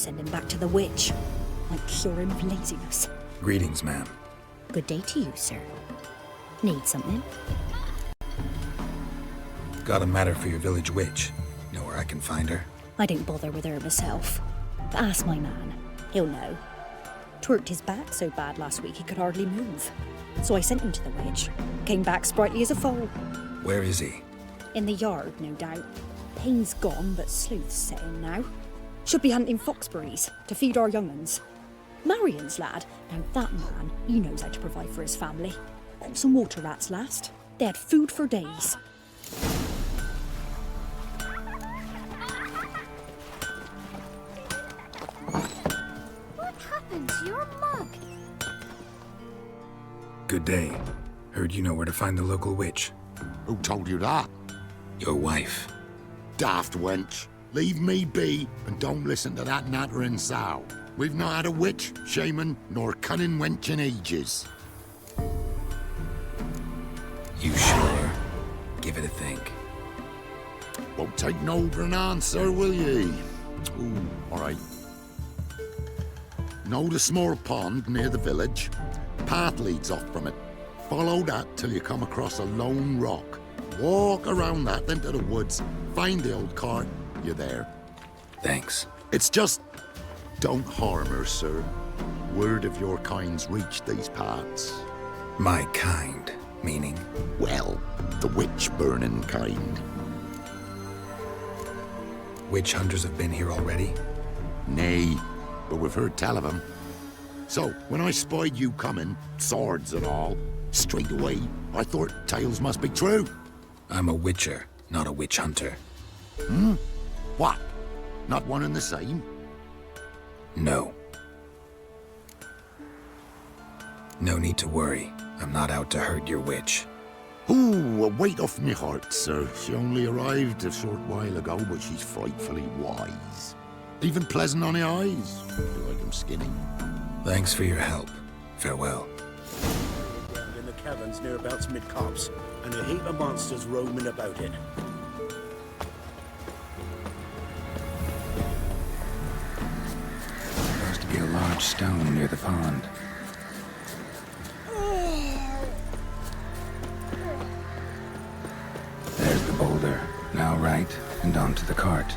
send him back to the witch. Might cure him of laziness. Greetings, ma'am. Good day to you, sir. Need something? Got a matter for your village witch. Know where I can find her? I don't bother with her myself. But ask my man. He'll know. Twerked his back so bad last week he could hardly move. So I sent him to the witch. Came back sprightly as a foal. Where is he? In the yard, no doubt. Pain's gone, but sleuth's set in now. Should be hunting foxberries to feed our young uns. Marion's lad. Now that man, he knows how to provide for his family. Caught some water rats last. They had food for days. What happened to your mug? Good day. Heard you know where to find the local witch. Who told you that? Your wife. Daft wench. Leave me be and don't listen to that nattering sow. We've not had a witch, shaman, nor cunning wench in ages. You sure? Give it a think. Won't take no for an answer, will ye? Ooh, all right. Know the small pond near the village? Path leads off from it. Follow that till you come across a lone rock. Walk around that into the woods. Find the old cart. You're there. Thanks. It's just... don't harm her, sir. Word of your kind's reached these parts. My kind, meaning? Well, the witch-burning kind. Witch hunters have been here already? Nay, but we've heard tell of 'em. So, when I spied you coming, swords and all, straight away, I thought tales must be true. I'm a witcher, not a witch hunter. Hmm? What? Not one and the same? No. No need to worry. I'm not out to hurt your witch. Ooh, a weight off me heart, sir. She only arrived a short while ago, but she's frightfully wise. Even pleasant on the eyes. You like 'em skinny. Thanks for your help. Farewell. In the caverns nearabouts mid-copse, and a heap of monsters roaming about it. Supposed to be a large stone near the pond. There's the boulder. Now right, and onto the cart.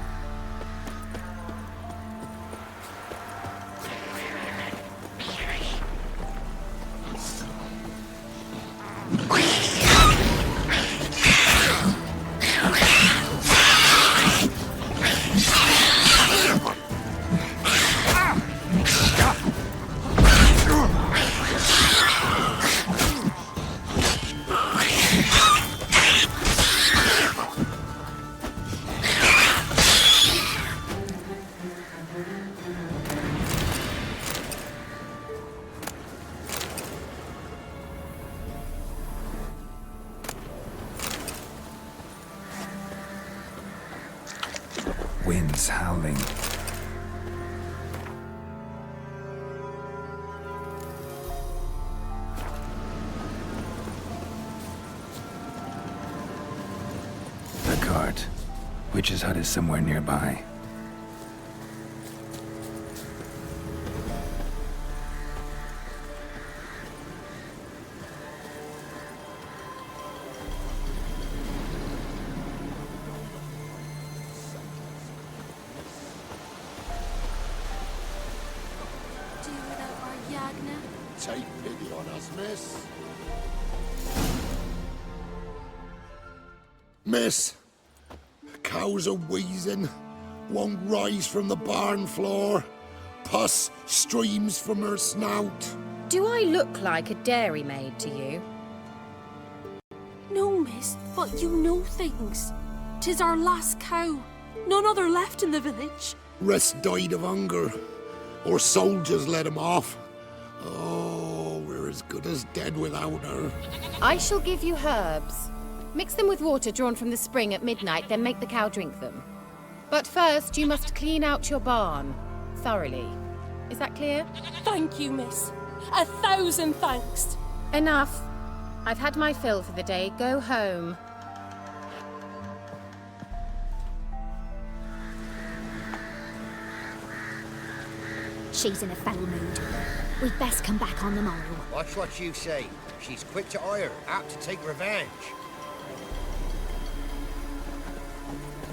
Winds howling. The cart. Witch's hut is somewhere nearby. Take pity on us, miss. Miss, cows are wheezing, won't rise from the barn floor. Pus streams from her snout. Do I look like a dairymaid to you? No, miss, but you know things. 'Tis our last cow. None other left in the village. Rest died of hunger, or soldiers let him off. Oh, we're as good as dead without her. I shall give you herbs. Mix them with water drawn from the spring at midnight, then make the cow drink them. But first, you must clean out your barn thoroughly. Is that clear? Thank you, miss. 1,000 thanks. Enough. I've had my fill for the day. Go home. she's in a foul mood. We'd best come back on the morrow. Watch what you say. She's quick to ire, apt to take revenge.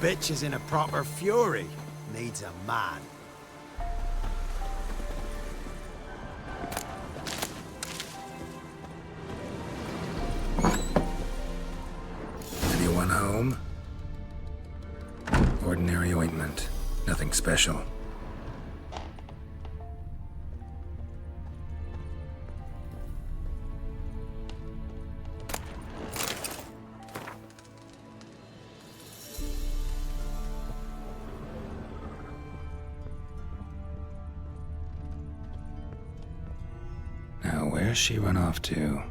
Bitch is in a proper fury. Needs a man. Anyone home? Ordinary ointment. Nothing special. Now, where's she run off to?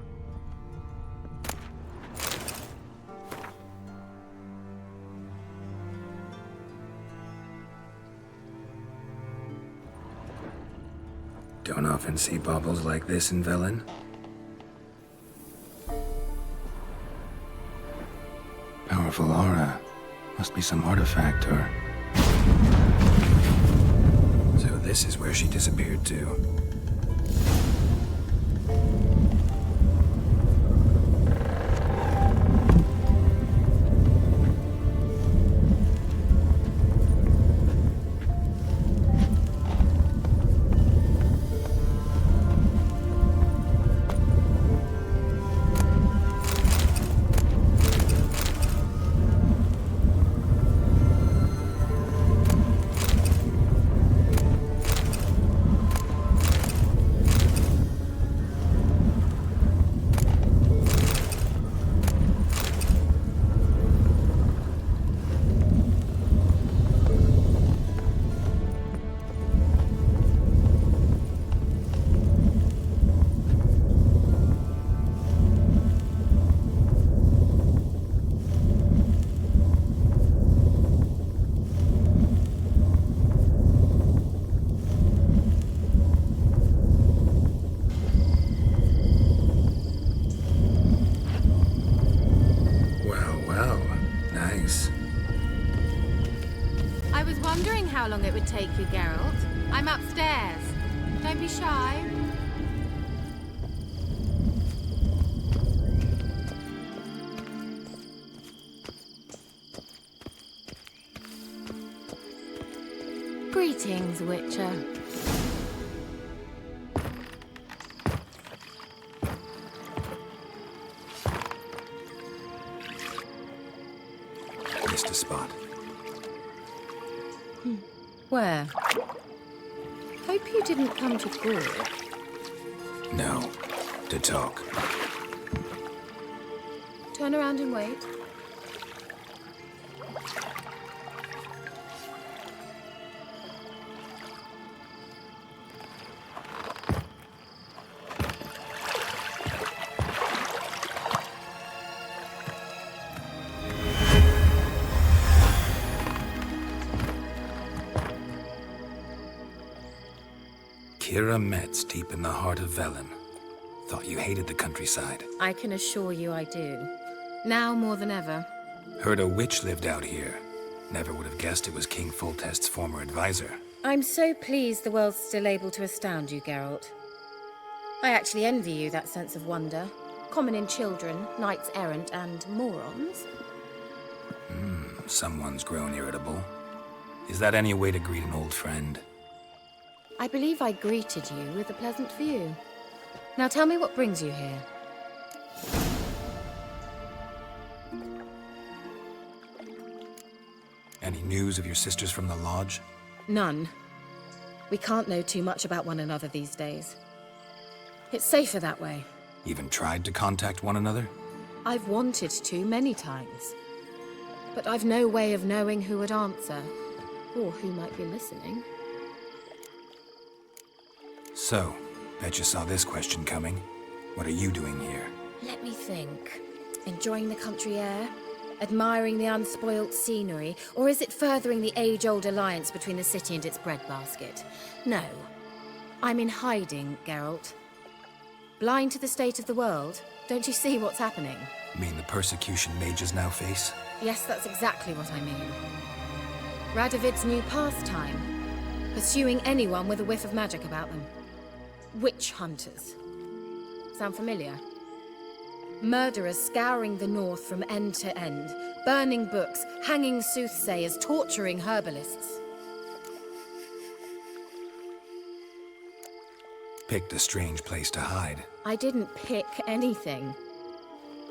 Don't often see baubles like this in Velen. Powerful aura. Must be some artifact or... So this is where she disappeared to. How long it would take you, Geralt. I'm upstairs. Don't be shy. Greetings, Witcher. Missed a spot. Where? Hope you didn't come to Gore. No. To talk. Turn around and wait. Kira Metz, deep in the heart of Velen. Thought you hated the countryside. I can assure you I do. Now more than ever. Heard a witch lived out here. Never would have guessed it was King Foltest's former advisor. I'm so pleased the world's still able to astound you, Geralt. I actually envy you that sense of wonder. Common in children, knights errant, and morons. Someone's grown irritable. Is that any way to greet an old friend? I believe I greeted you with a pleasant view. Now tell me what brings you here. Any news of your sisters from the lodge? None. We can't know too much about one another these days. It's safer that way. Even tried to contact one another? I've wanted to many times. But I've no way of knowing who would answer, or who might be listening. So, bet you saw this question coming. What are you doing here? Let me think. Enjoying the country air? Admiring the unspoilt scenery? Or is it furthering the age-old alliance between the city and its breadbasket? No. I'm in hiding, Geralt. Blind to the state of the world? Don't you see what's happening? Mean the persecution mages now face? Yes, that's exactly what I mean. Radovid's new pastime. pursuing anyone with a whiff of magic about them. Witch hunters. Sound familiar? Murderers scouring the north from end to end, burning books, hanging soothsayers, torturing herbalists. Picked a strange place to hide. I didn't pick anything.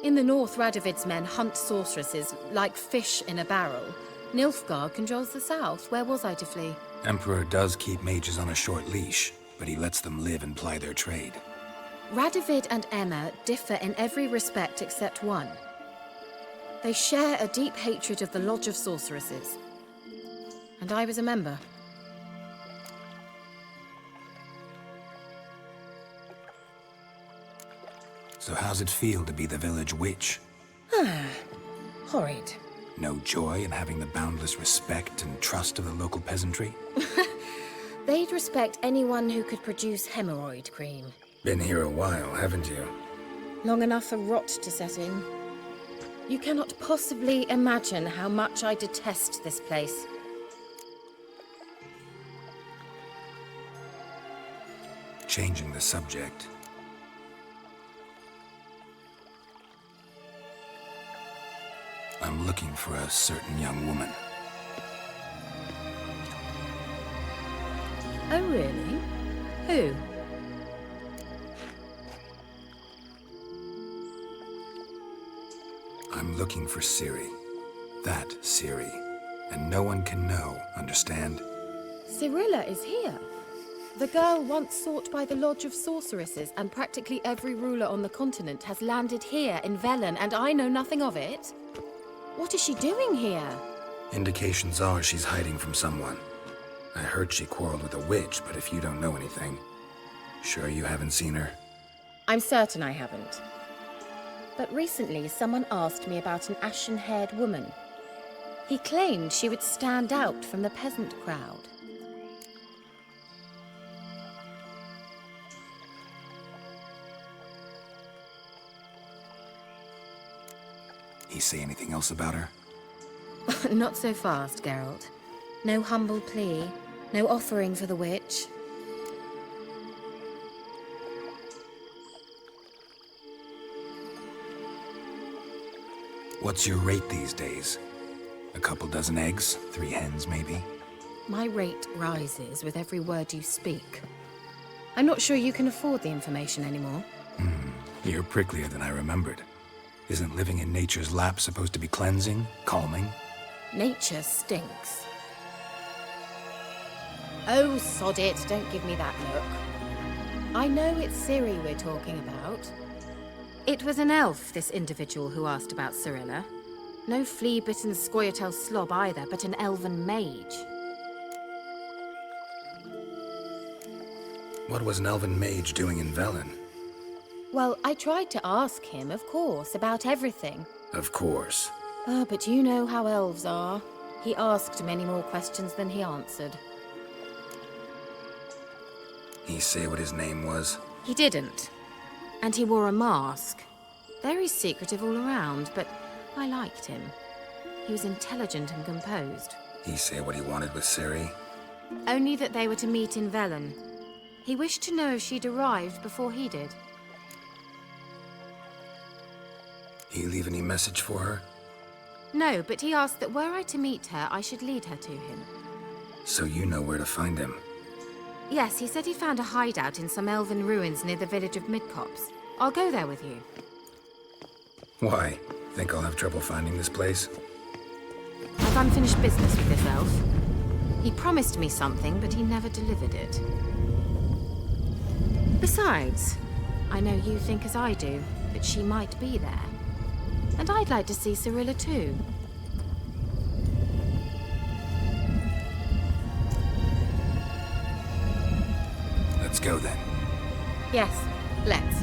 In the north, Radovid's men hunt sorceresses like fish in a barrel. Nilfgaard controls the south. Where was I to flee? Emperor does keep mages on a short leash, but he lets them live and ply their trade. Radovid and Emma differ in every respect except one. They share a deep hatred of the Lodge of Sorceresses. And I was a member. So how's it feel to be the village witch? Horrid. No joy in having the boundless respect and trust of the local peasantry? They'd respect anyone who could produce hemorrhoid cream. Been here a while, haven't you? Long enough for rot to set in. You cannot possibly imagine how much I detest this place. Changing the subject. I'm looking for a certain young woman. Oh, really? Who? I'm looking for Ciri. That Ciri. And no one can know, understand? Cirilla is here. The girl once sought by the Lodge of Sorceresses, and practically every ruler on the continent has landed here in Velen, and I know nothing of it. What is she doing here? Indications are she's hiding from someone. I heard she quarreled with a witch, but if you don't know anything, sure you haven't seen her? I'm certain I haven't. But recently, someone asked me about an ashen-haired woman. He claimed she would stand out from the peasant crowd. He say anything else about her? Not so fast, Geralt. No humble plea, no offering for the witch. What's your rate these days? A couple dozen eggs? 3 hens, maybe? My rate rises with every word you speak. I'm not sure you can afford the information anymore. You're pricklier than I remembered. Isn't living in nature's lap supposed to be cleansing, calming? Nature stinks. Oh, sod it, don't give me that look. I know it's Ciri we're talking about. It was an elf, this individual who asked about Cirilla. No flea-bitten Scoia'tael slob either, but an elven mage. What was an elven mage doing in Velen? Well, I tried to ask him, of course, about everything. Of course. But you know how elves are. He asked many more questions than he answered. He say what his name was? He didn't. And he wore a mask. Very secretive all around, but I liked him. He was intelligent and composed. He say what he wanted with Ciri? Only that they were to meet in Velen. He wished to know if she'd arrived before he did. He leave any message for her? No, but he asked that were I to meet her, I should lead her to him. So you know where to find him? Yes, he said he found a hideout in some elven ruins near the village of Midcopse. I'll go there with you. Why? Think I'll have trouble finding this place? I've unfinished business with this elf. He promised me something, but he never delivered it. Besides, I know you think as I do, but she might be there. And I'd like to see Cirilla too. Let's go then. Yes, let's.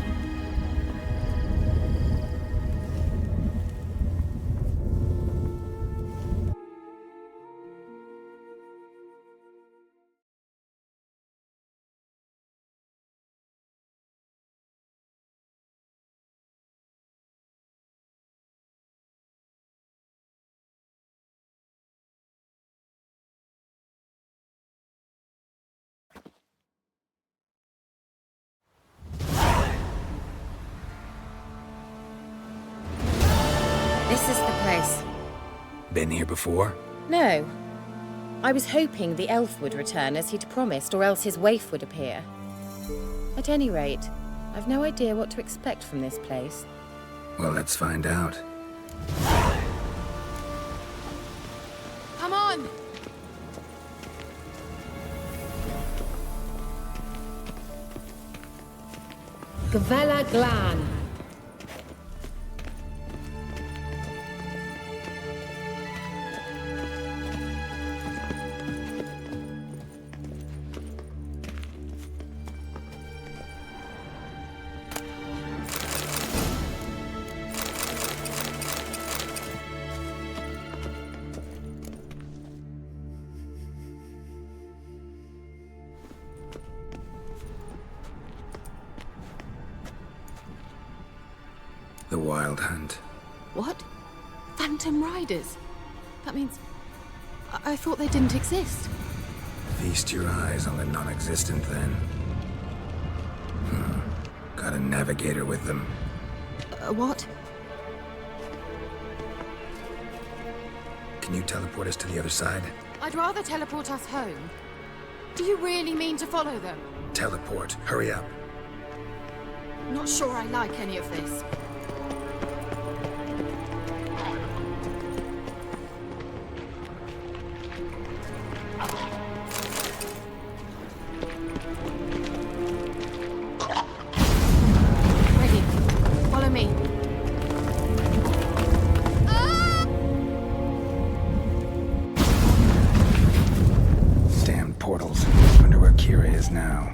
This is the place. Been here before? No. I was hoping the elf would return as he'd promised, or else his waif would appear. At any rate, I've no idea what to expect from this place. Well, let's find out. Come on! Gavella Glan. The Wild Hunt. What? Phantom Riders? That means... I thought they didn't exist. Feast your eyes on the non-existent, then. Got a navigator with them. What? Can you teleport us to the other side? I'd rather teleport us home. Do you really mean to follow them? Teleport. Hurry up. Not sure I like any of this. Ready. Follow me. Damn portals. Wonder where Kira is now.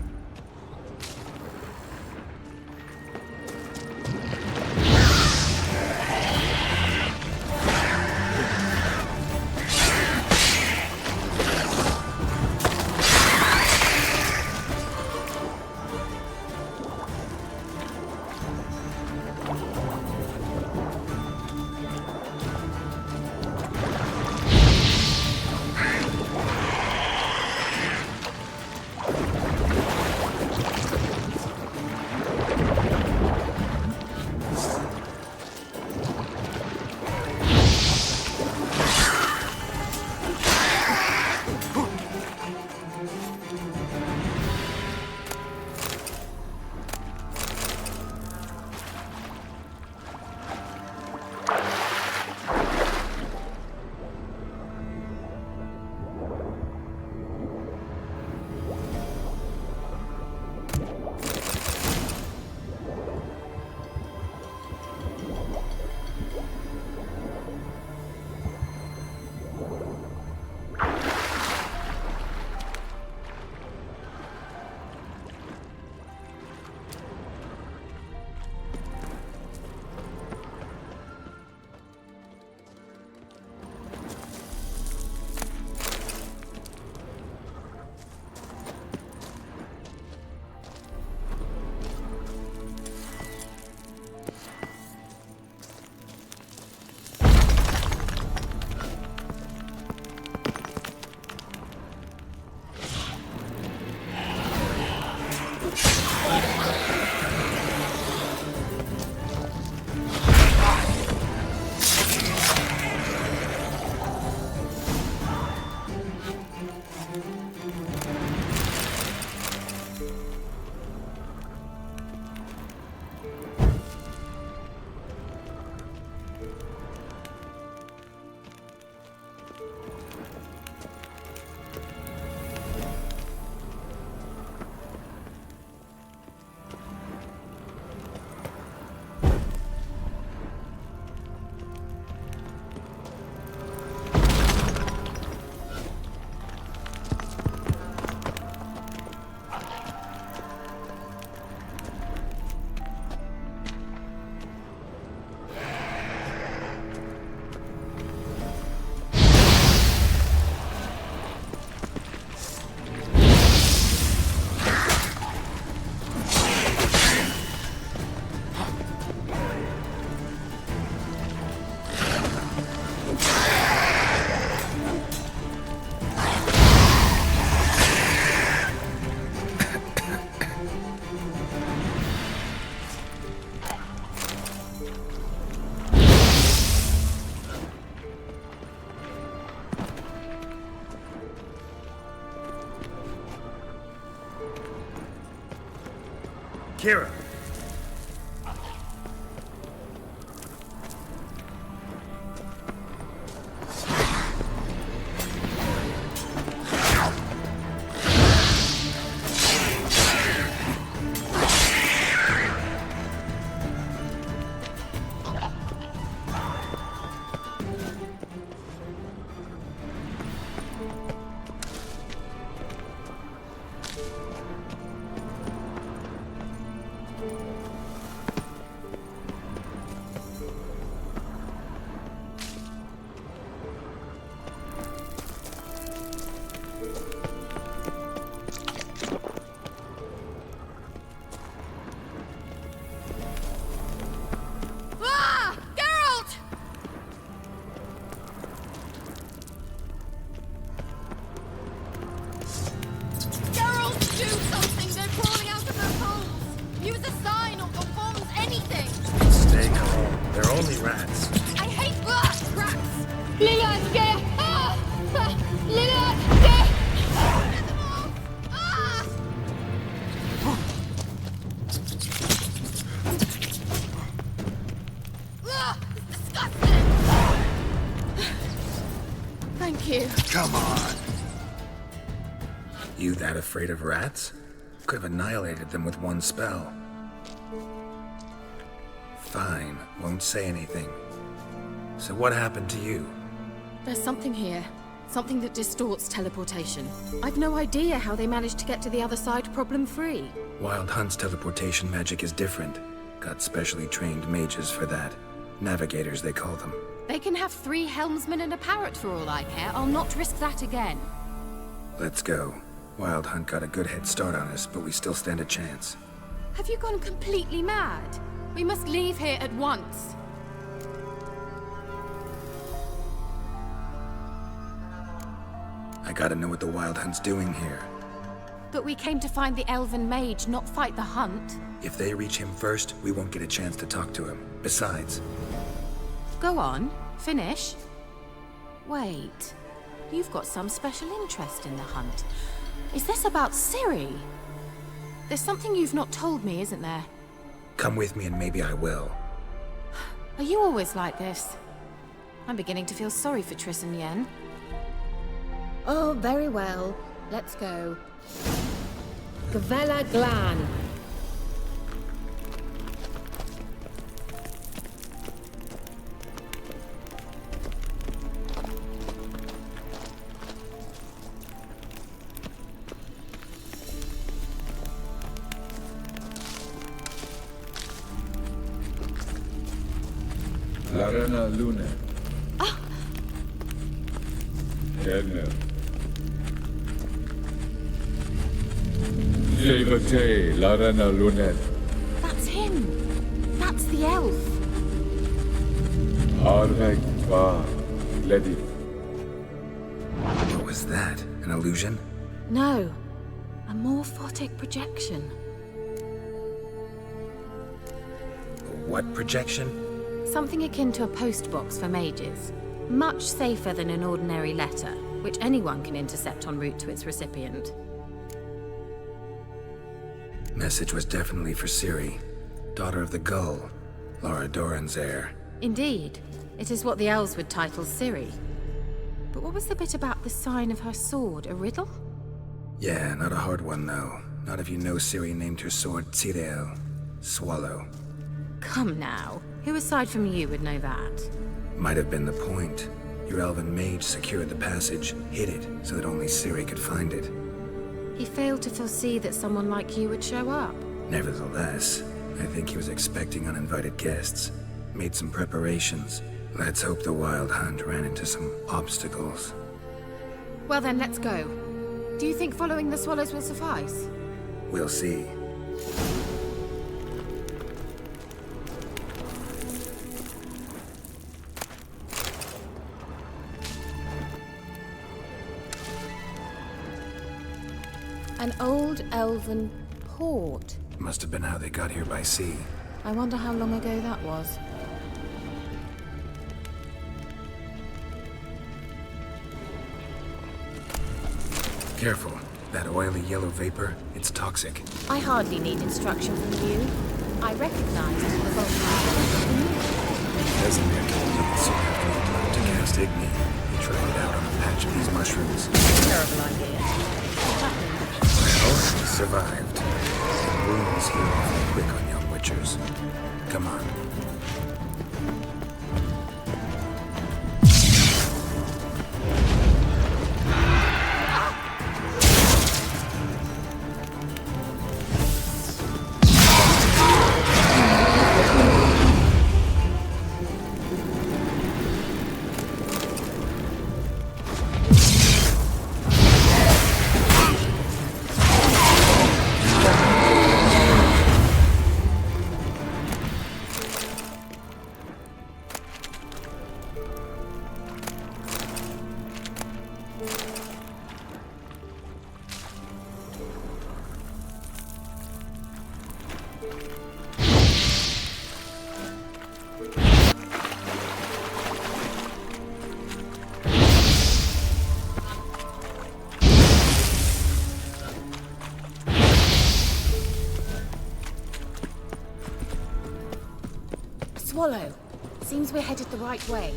Kira! Come on! You that afraid of rats? Could have annihilated them with one spell. Fine, won't say anything. So what happened to you? There's something here. Something that distorts teleportation. I've no idea how they managed to get to the other side problem-free. Wild Hunt's teleportation magic is different. Got specially trained mages for that. Navigators, they call them. They can have 3 helmsmen and a parrot for all I care. I'll not risk that again. Let's go. Wild Hunt got a good head start on us, but we still stand a chance. Have you gone completely mad? We must leave here at once. I gotta know what the Wild Hunt's doing here. But we came to find the elven mage, not fight the hunt. If they reach him first, we won't get a chance to talk to him. Besides... Go on. Finish. Wait. You've got some special interest in the hunt. Is this about Ciri? There's something you've not told me, isn't there? Come with me and maybe I will. Are you always like this? I'm beginning to feel sorry for Triss and Yen. Oh, very well. Let's go. Gavella Glan. Larana Luna. Hello. Jevate Larana Lunet. That's him. That's the elf. Arvek Va Ledi. What was that? An illusion? No. A morphotic projection. What projection? Something akin to a postbox for mages. Much safer than an ordinary letter, which anyone can intercept en route to its recipient. Message was definitely for Ciri, daughter of the Gull, Lara Doran's heir. Indeed. It is what the elves would title Ciri. But what was the bit about the sign of her sword? A riddle? Yeah, not a hard one though. Not if you know Ciri named her sword Tirel, Swallow. Come now. Who aside from you would know that? Might have been the point. Your elven mage secured the passage, hid it, so that only Ciri could find it. He failed to foresee that someone like you would show up. Nevertheless, I think he was expecting uninvited guests. Made some preparations. Let's hope the Wild Hunt ran into some obstacles. Well then, let's go. Do you think following the swallows will suffice? We'll see. An old elven port. Must have been how they got here by sea. I wonder how long ago that was. Careful. That oily yellow vapor, it's toxic. I hardly need instruction from you. I recognized the volcano. Casimir told me that soon after he learned to cast Igni, he tried it out on a patch of these mushrooms. Terrible idea. What happened? Well, he survived. And wounds heal awfully quick on young witchers. Come on. Swallow. Seems we're headed the right way.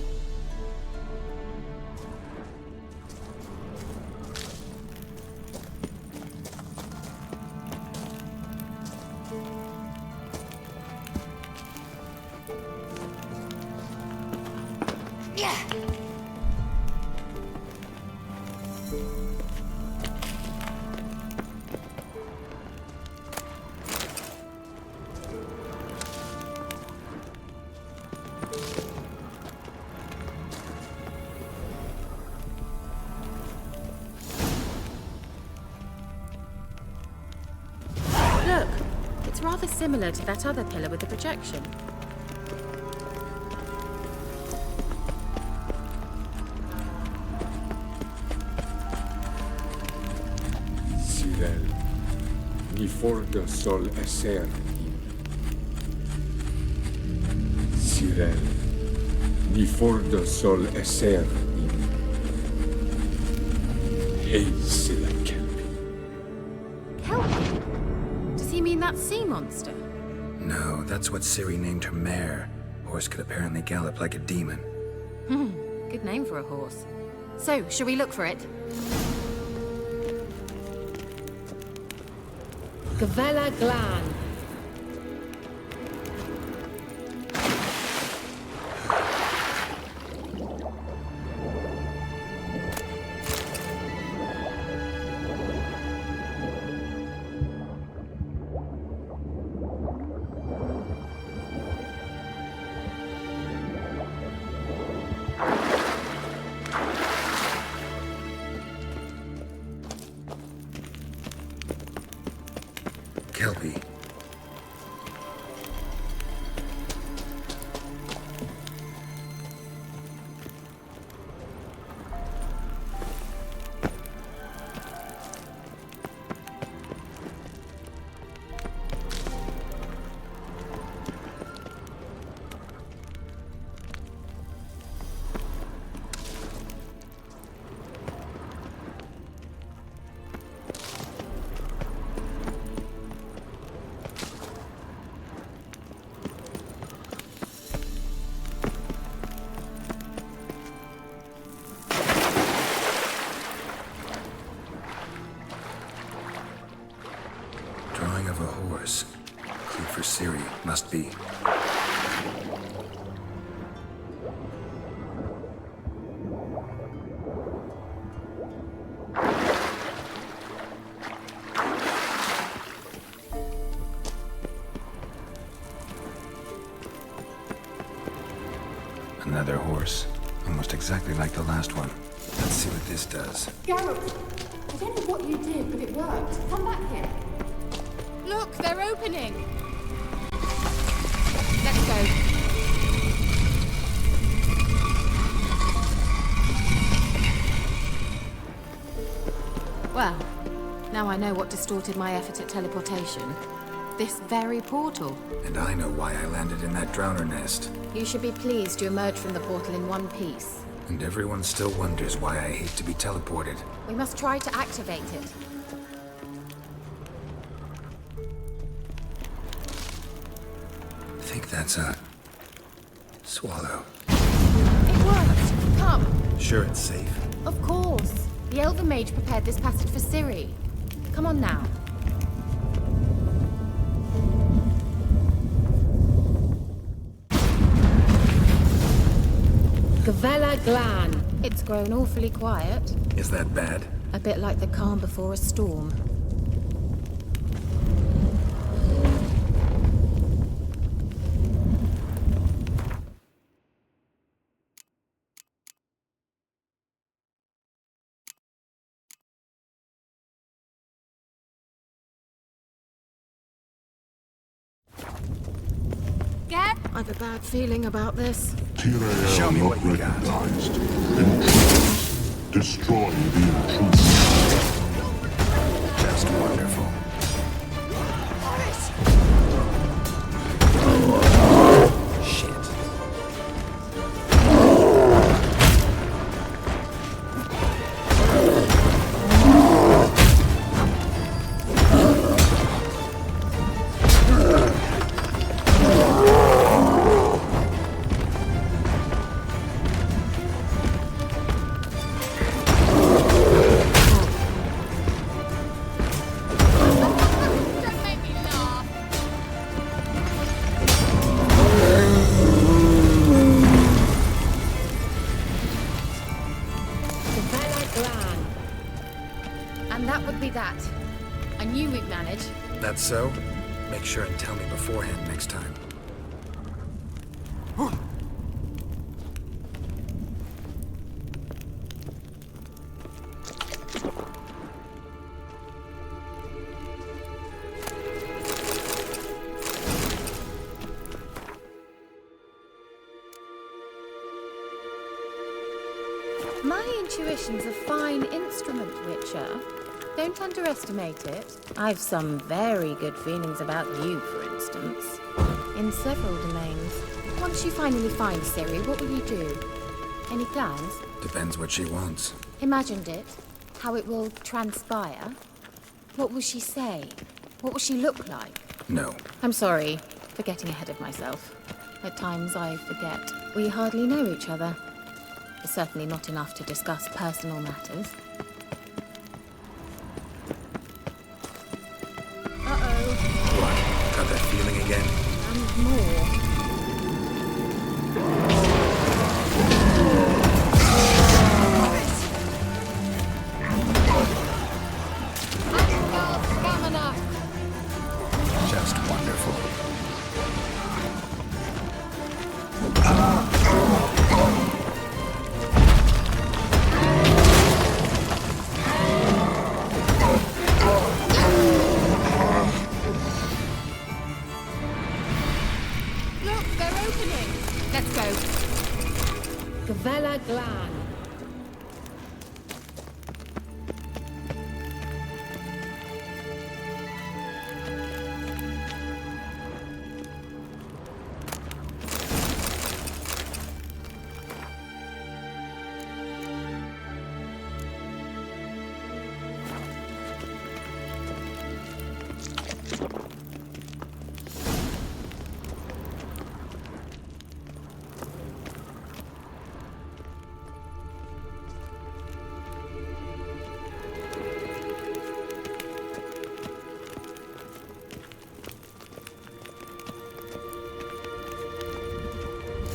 Look, it's rather similar to that other pillar with the projection. Sirel, ni forda sol esser. Sirel, ni forda sol esser. Hey, sila kelpi. Kelpie? Does he mean that sea monster? No, that's what Ciri named her mare. Horse could apparently gallop like a demon. Good name for a horse. So, shall we look for it? Gavella Glan. Kelpie. Drawing of a horse. Clue for Ciri, must be. Another horse. Almost exactly like the last one. Let's see what this does. Garrett, I don't know what you did, but it worked. Come back here. Look, they're opening! Let's go. Well, now I know what distorted my effort at teleportation. This very portal. And I know why I landed in that drowner nest. You should be pleased you emerged from the portal in one piece. And everyone still wonders why I hate to be teleported. We must try to activate it. think that's a swallow. It worked. Come. Sure it's safe? Of course. The Elven Mage prepared this passage for Ciri. Come on now. Gavella Glan. It's grown awfully quiet. Is that bad? A bit like the calm before a storm. Get I have a bad feeling about this. Show me what you got. Destroy the intruder. Just wonderful. Shit. Don't make me laugh. Gavella Glan. And that would be that. I knew we'd manage. That's so? Make sure and tell me beforehand next time. My intuition's a fine instrument, Witcher. Don't underestimate it. I've some very good feelings about you, for instance. In several domains. Once you finally find Ciri, what will you do? Any plans? Depends what she wants. Imagined it. How it will transpire. What will she say? What will she look like? No. I'm sorry for getting ahead of myself. At times I forget we hardly know each other. It's certainly not enough to discuss personal matters. Uh-oh. What? Got that feeling again? And more. Just wonderful. Look, they're opening. Let's go. Gavella Glan.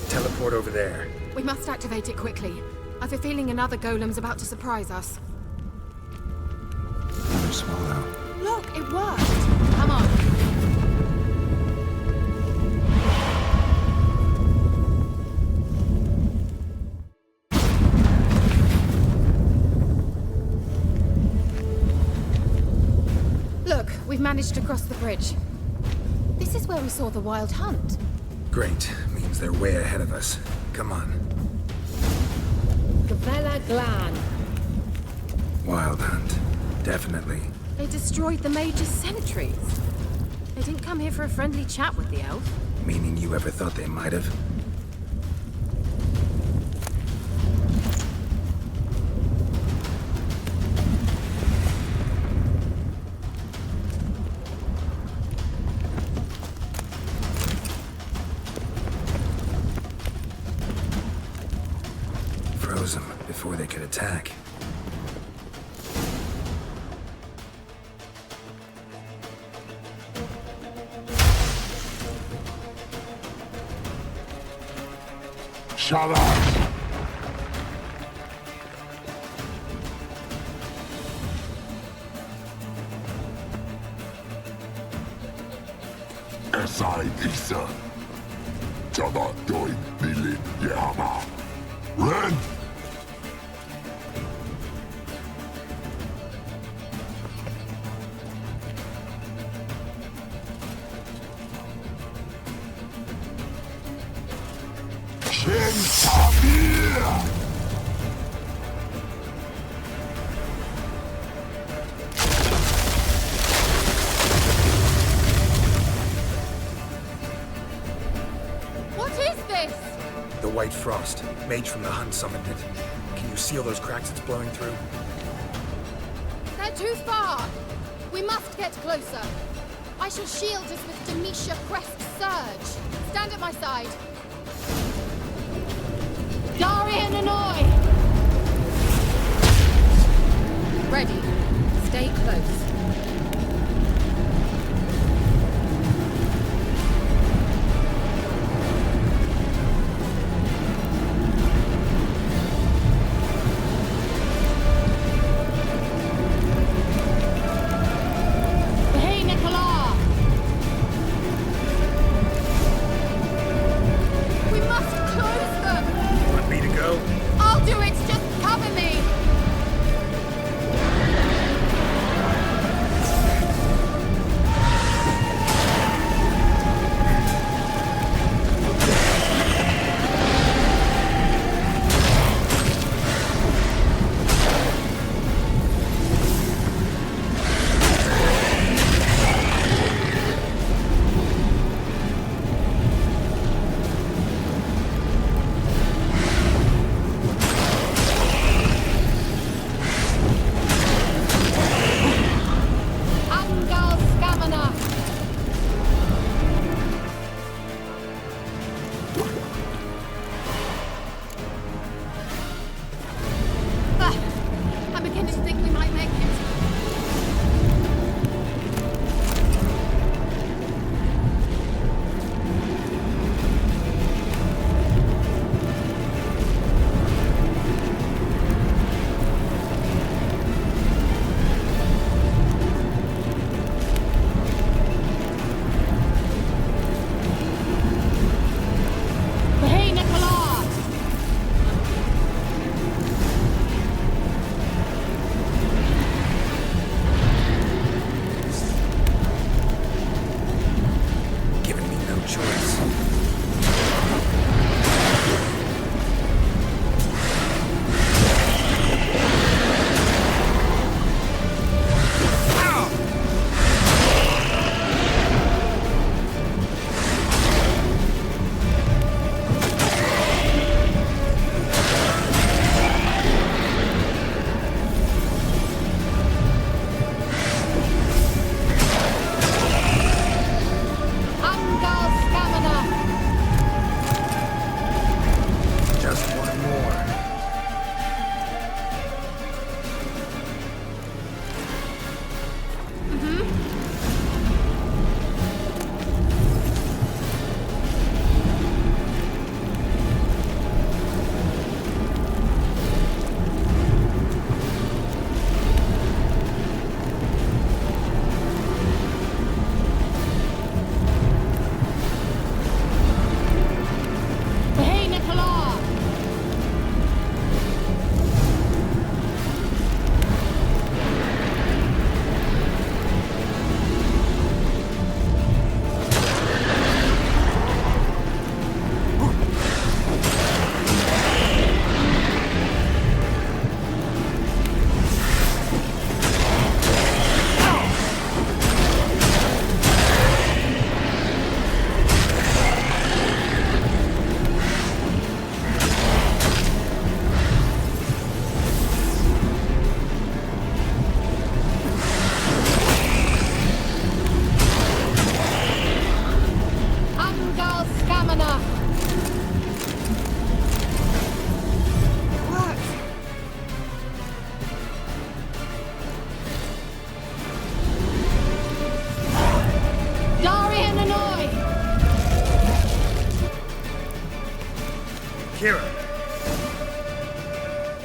Teleport over there. We must activate it quickly. I've a feeling another golem's about to surprise us. Another swallow. Look, it worked. Come on. Look, we've managed to cross the bridge. This is where we saw the wild hunt. Great. Means they're way ahead of us. Come on. Gavella Glan. Wild hunt. Definitely. They destroyed the Mage's sentries. They didn't come here for a friendly chat with the elf. Meaning you ever thought they might have? froze them before they could attack. Shut up! Esai Isa. Java Doin Nilin Yama. Ren! Shin Tabir! What is this? The White Frost. Mage from the Hunt summoned it. Can you see all those cracks it's blowing through? They're too far. We must get closer. I shall shield us with Demetia Crest Surge. Stand at my side. Darian and I! Ready. Stay close.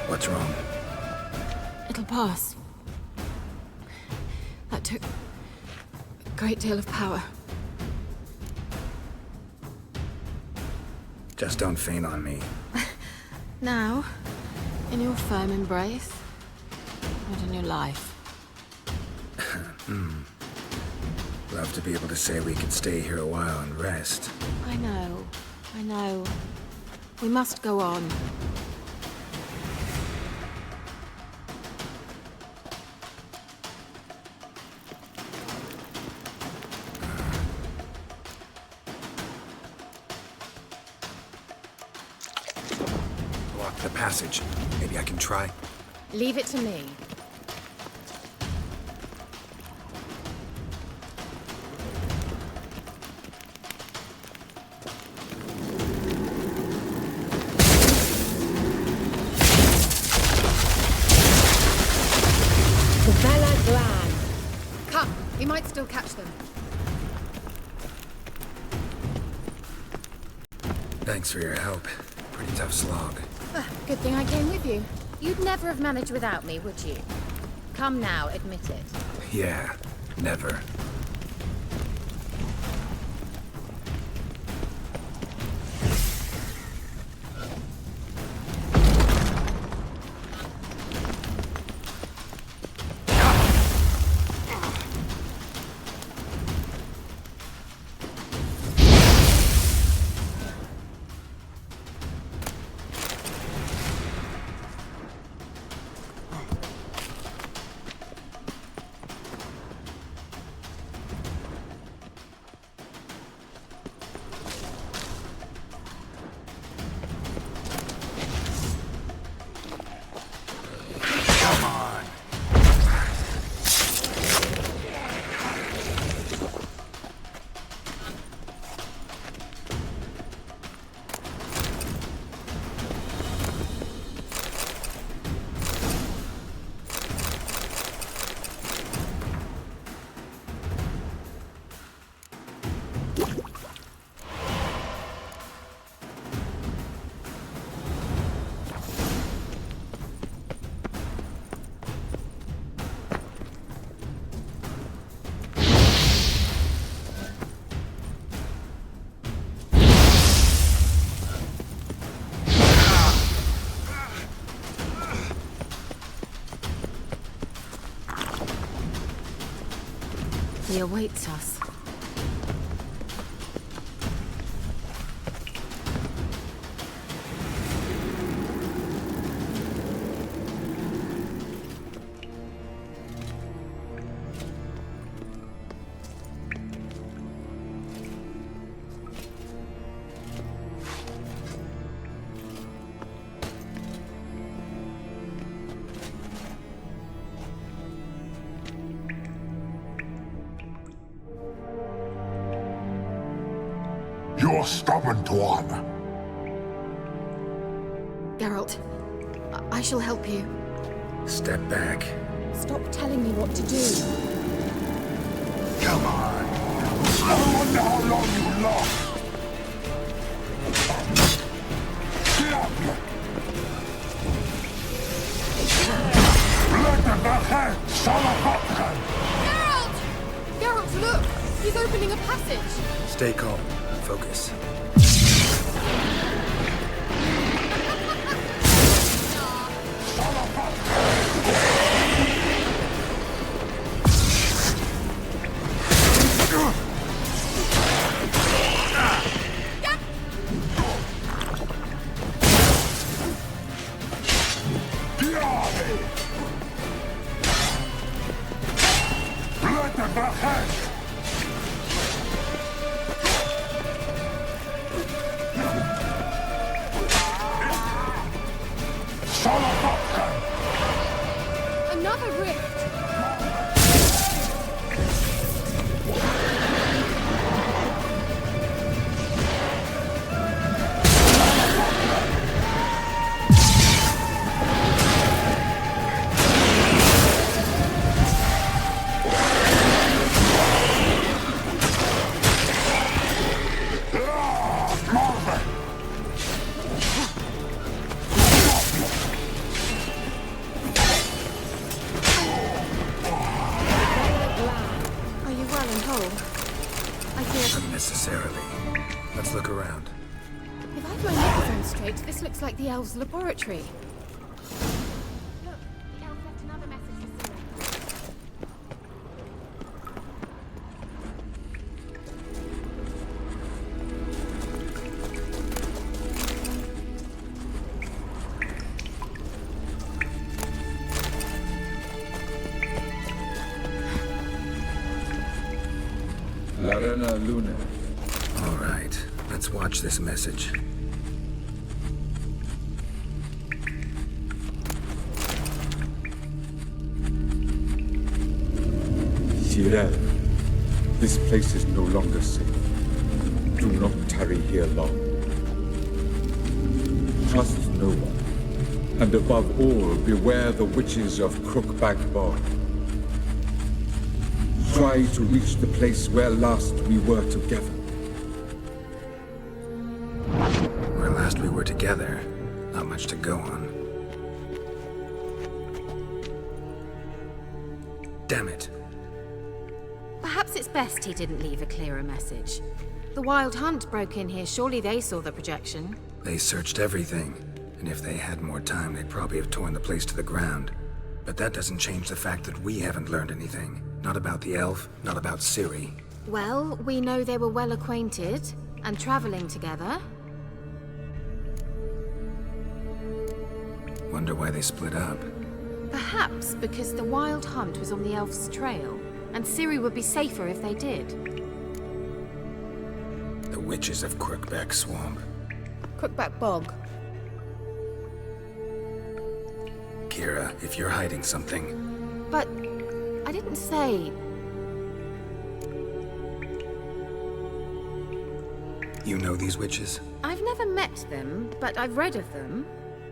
What's wrong? It'll pass. That took a great deal of power. Just don't faint on me. Now, in your firm embrace, and in your life. Love to be able to say we could stay here a while and rest. I know. We must go on. Block the passage. Maybe I can try. Leave it to me. Come, we might still catch them. Thanks for your help. Pretty tough slog. Good thing I came with you. You'd never have managed without me, would you? Come now, admit it. Yeah, never. He awaits us. You're stubborn, Tuan. Geralt, I shall help you. Step back. Stop telling me what to do. Come on. I wonder how long you lost. Get up here. Let the hand, Salafatkan. Geralt! Geralt, look! He's opening a passage. Stay calm. Focus. Another rift! like the elves' laboratory. Look, the elf left another message for Ciri. Larena Luna. All right, let's watch this message. Cyril, this place is no longer safe. Do not tarry here long. Trust no one. And above all, beware the witches of Crookback Bog. Try to reach the place where last we were together. Where last we were together, not much to go on. Damn it. Perhaps it's best he didn't leave a clearer message. The Wild Hunt broke in here. Surely they saw the projection. They searched everything, and if they had more time, they'd probably have torn the place to the ground. But that doesn't change the fact that we haven't learned anything. Not about the elf, not about Ciri. Well, we know they were well acquainted and traveling together. Wonder why they split up. Perhaps because the Wild Hunt was on the elf's trail, and Ciri would be safer if they did. The witches of Crookback Swamp. Crookback Bog. Kira, if you're hiding something... But I didn't say... You know these witches? I've never met them, but I've read of them.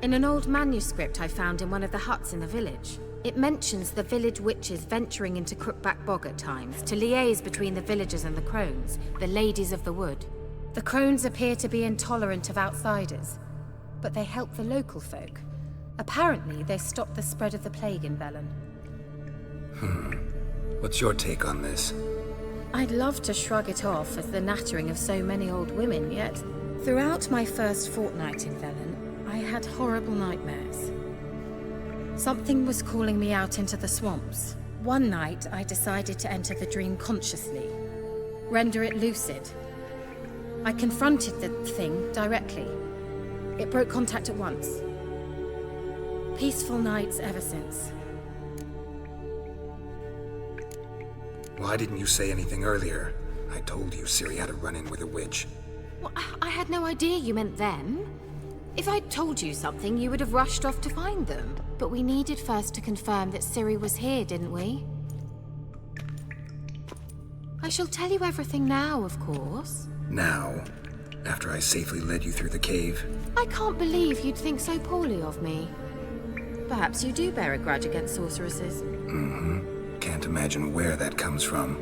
In an old manuscript I found in one of the huts in the village. It mentions the village witches venturing into Crookback Bog at times to liaise between the villagers and the crones, the ladies of the wood. The crones appear to be intolerant of outsiders, but they help the local folk. Apparently, they stopped the spread of the plague in Velen. What's your take on this? I'd love to shrug it off as the nattering of so many old women, yet throughout my first fortnight in Velen, I had horrible nightmares. Something was calling me out into the swamps. One night, I decided to enter the dream consciously, render it lucid. I confronted the thing directly. It broke contact at once. Peaceful nights ever since. Why didn't you say anything earlier? I told you Ciri had a run-in with a witch. Well, I had no idea you meant them. If I'd told you something, you would have rushed off to find them. But we needed first to confirm that Ciri was here, didn't we? I shall tell you everything now, of course. Now? After I safely led you through the cave? I can't believe you'd think so poorly of me. Perhaps you do bear a grudge against sorceresses. Mm-hmm. Can't imagine where that comes from.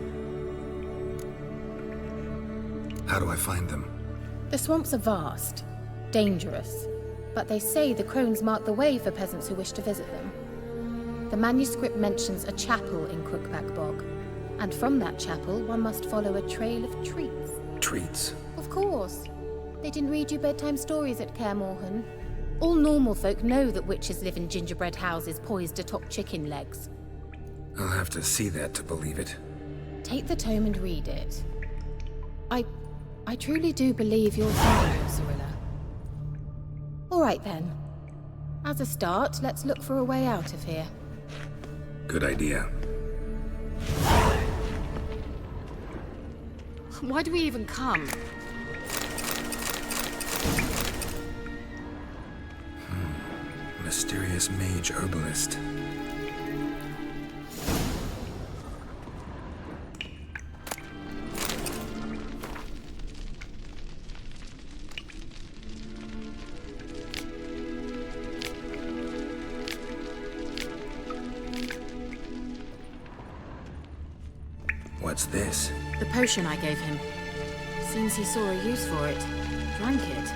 How do I find them? The swamps are vast, dangerous, but they say the crones mark the way for peasants who wish to visit them. The manuscript mentions a chapel in Crookback Bog, and from that chapel one must follow a trail of treats. Treats? Of course. They didn't read you bedtime stories at Kaer Morhen. All normal folk know that witches live in gingerbread houses poised atop chicken legs. I'll have to see that to believe it. Take the tome and read it. I truly do believe you'll find it, Cirilla. All right then. As a start, let's look for a way out of here. Good idea. Why do we even come? Mysterious mage herbalist. What's this? The potion I gave him. Seems he saw a use for it. Drank it.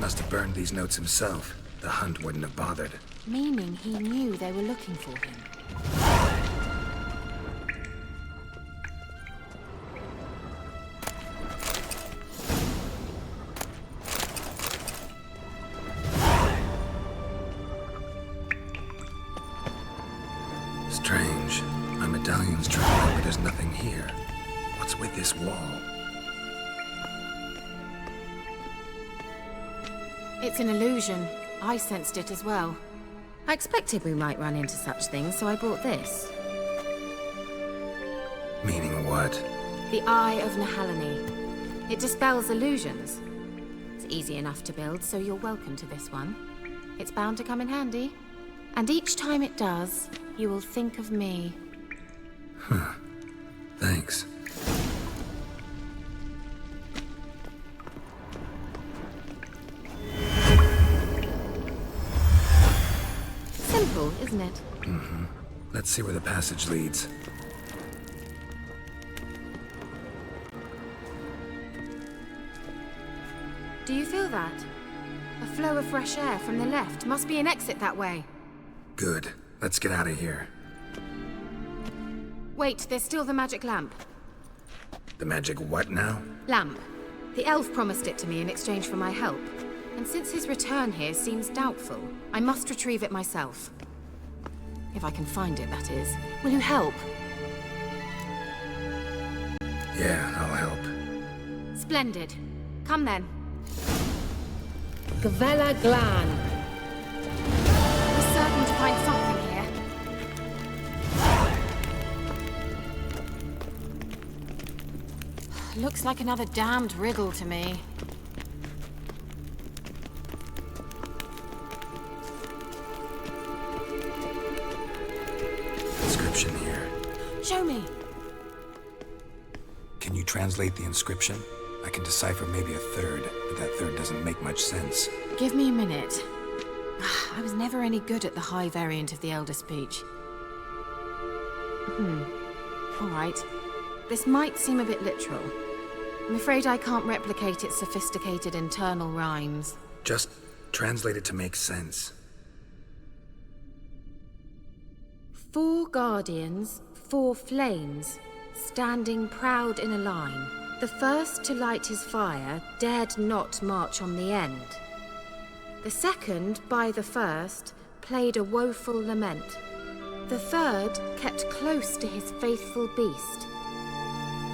must have burned these notes himself. The hunt wouldn't have bothered. Meaning he knew they were looking for him. Strange. My medallion's traveling, but there's nothing here. What's with this wall? It's an illusion. I sensed it as well. I expected we might run into such things, so I brought this. Meaning what? The Eye of Nahalani. It dispels illusions. It's easy enough to build, so you're welcome to this one. It's bound to come in handy. And each time it does, you will think of me. Huh. Thanks. Simple, isn't it? Mm-hmm. Let's see where the passage leads. Do you feel that? A flow of fresh air from the left. Must be an exit that way. Good. Let's get out of here. Wait, there's still the magic lamp. The magic what now? Lamp. The elf promised it to me in exchange for my help. And since his return here seems doubtful, I must retrieve it myself. If I can find it, that is. Will you help? Yeah, I'll help. Splendid. Come then. Gavella Glan. We're certain to find something here. Looks like another damned wriggle to me. Inscription here. Show me. Can you translate the inscription? I can decipher maybe a third, but that third doesn't make much sense. Give me a minute. I was never any good at the high variant of the Elder Speech. All right. This might seem a bit literal. I'm afraid I can't replicate its sophisticated internal rhymes. Just translate it to make sense. 4 guardians, 4 flames, standing proud in a line. The first to light his fire dared not march on the end. The second, by the first, played a woeful lament. The third kept close to his faithful beast.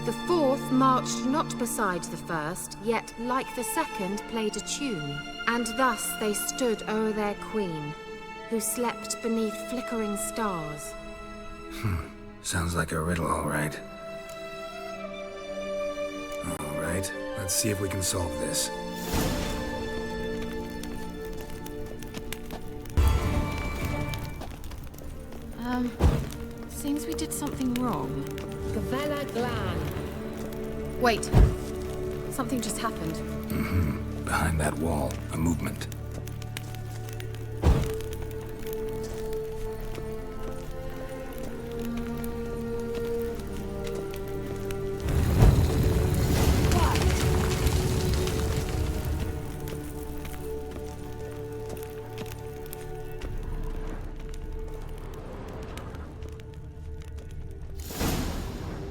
The fourth marched not beside the first, yet like the second played a tune. And thus they stood o'er their queen, who slept beneath flickering stars. Sounds like a riddle, all right. All right, let's see if we can solve this. Seems we did something wrong. Gavella Glan. Wait. Something just happened. Behind that wall, a movement.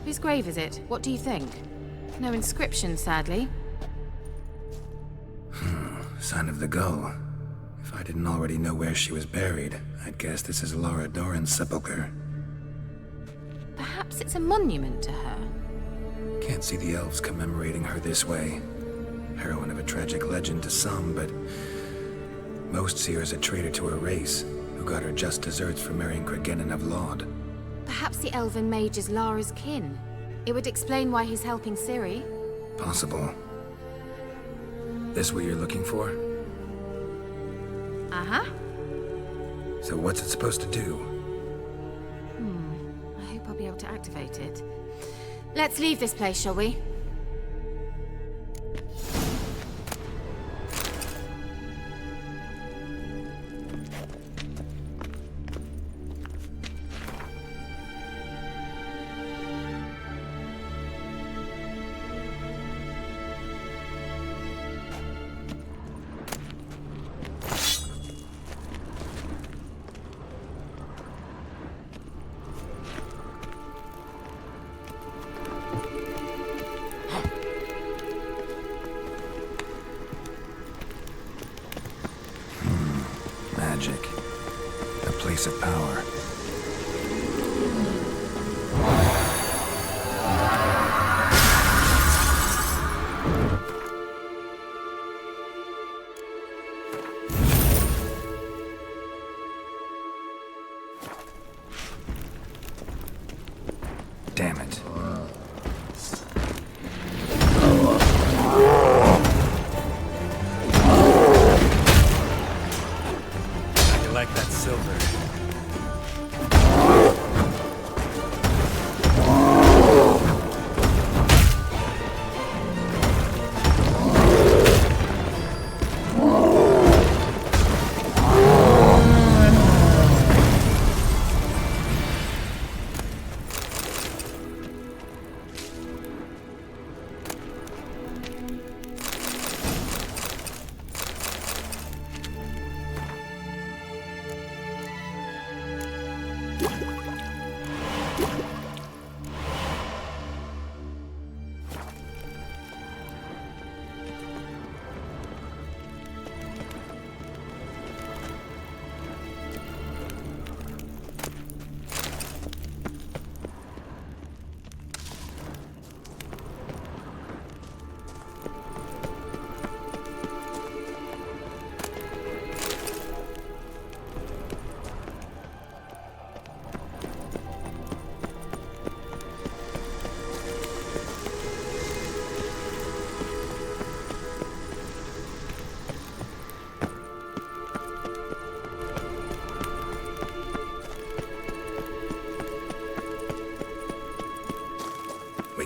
Whose grave is it? What do you think? No inscription, sadly. Sign of the gull. If I didn't already know where she was buried, I'd guess this is Laura Doran's sepulcher. Perhaps it's a monument to her. Can't see the elves commemorating her this way. Heroine of a tragic legend to some, but most see her as a traitor to her race, who got her just deserts for marrying Cregennan of Laud. Perhaps the elven mage is Lara's kin. It would explain why he's helping Ciri. Possible. This what you're looking for? Uh-huh. So what's it supposed to do? I hope I'll be able to activate it. Let's leave this place, shall we? You like that silver?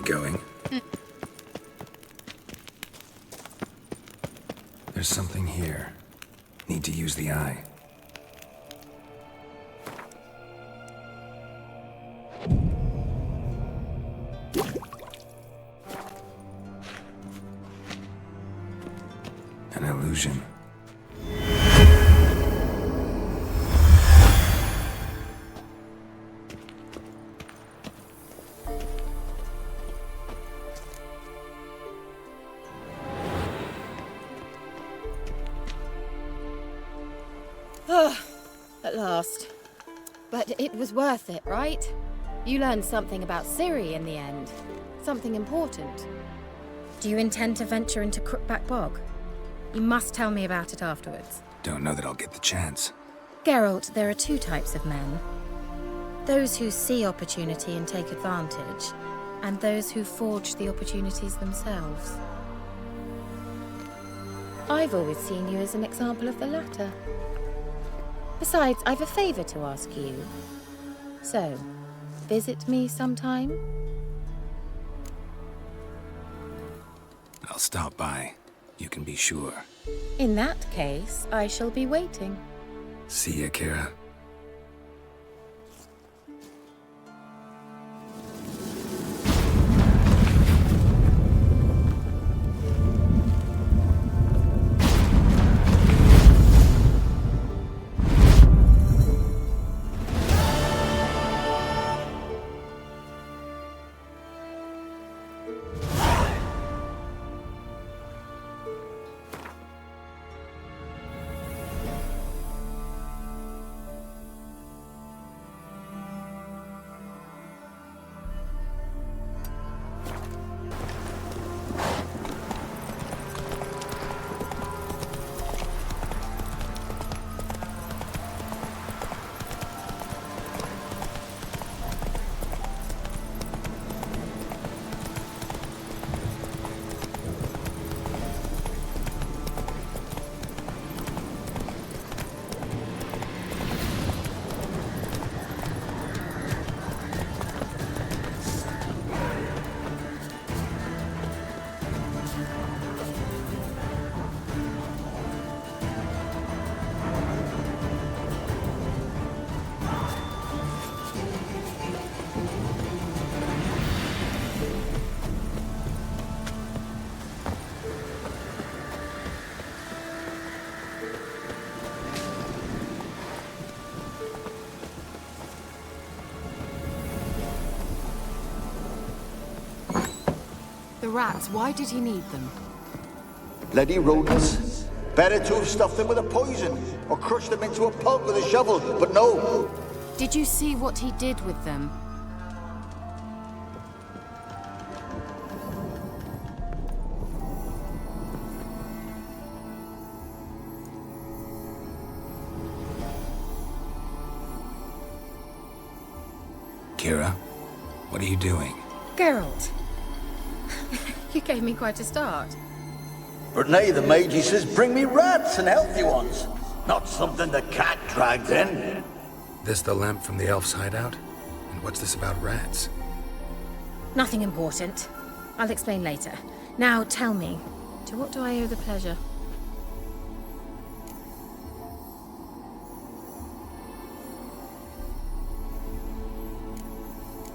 Going. There's something here. Need to use the eye. An illusion. At last. But it was worth it, right? You learned something about Ciri in the end. Something important. Do you intend to venture into Crookback Bog? You must tell me about it afterwards. Don't know that I'll get the chance. Geralt, there are two types of men. Those who see opportunity and take advantage, and those who forge the opportunities themselves. I've always seen you as an example of the latter. Besides, I've a favor to ask you. So, visit me sometime? I'll stop by. You can be sure. In that case, I shall be waiting. See ya, Kira. The rats, why did he need them? Bloody rodents. Better to have stuffed them with a poison, or crushed them into a pulp with a shovel, but no. Did you see what he did with them? Kira, what are you doing? Geralt. You gave me quite a start. But nay, the mage, he says, bring me rats and healthy ones. Not something the cat dragged in. This the lamp from the elf's hideout? And what's this about rats? Nothing important. I'll explain later. Now, tell me, to what do I owe the pleasure?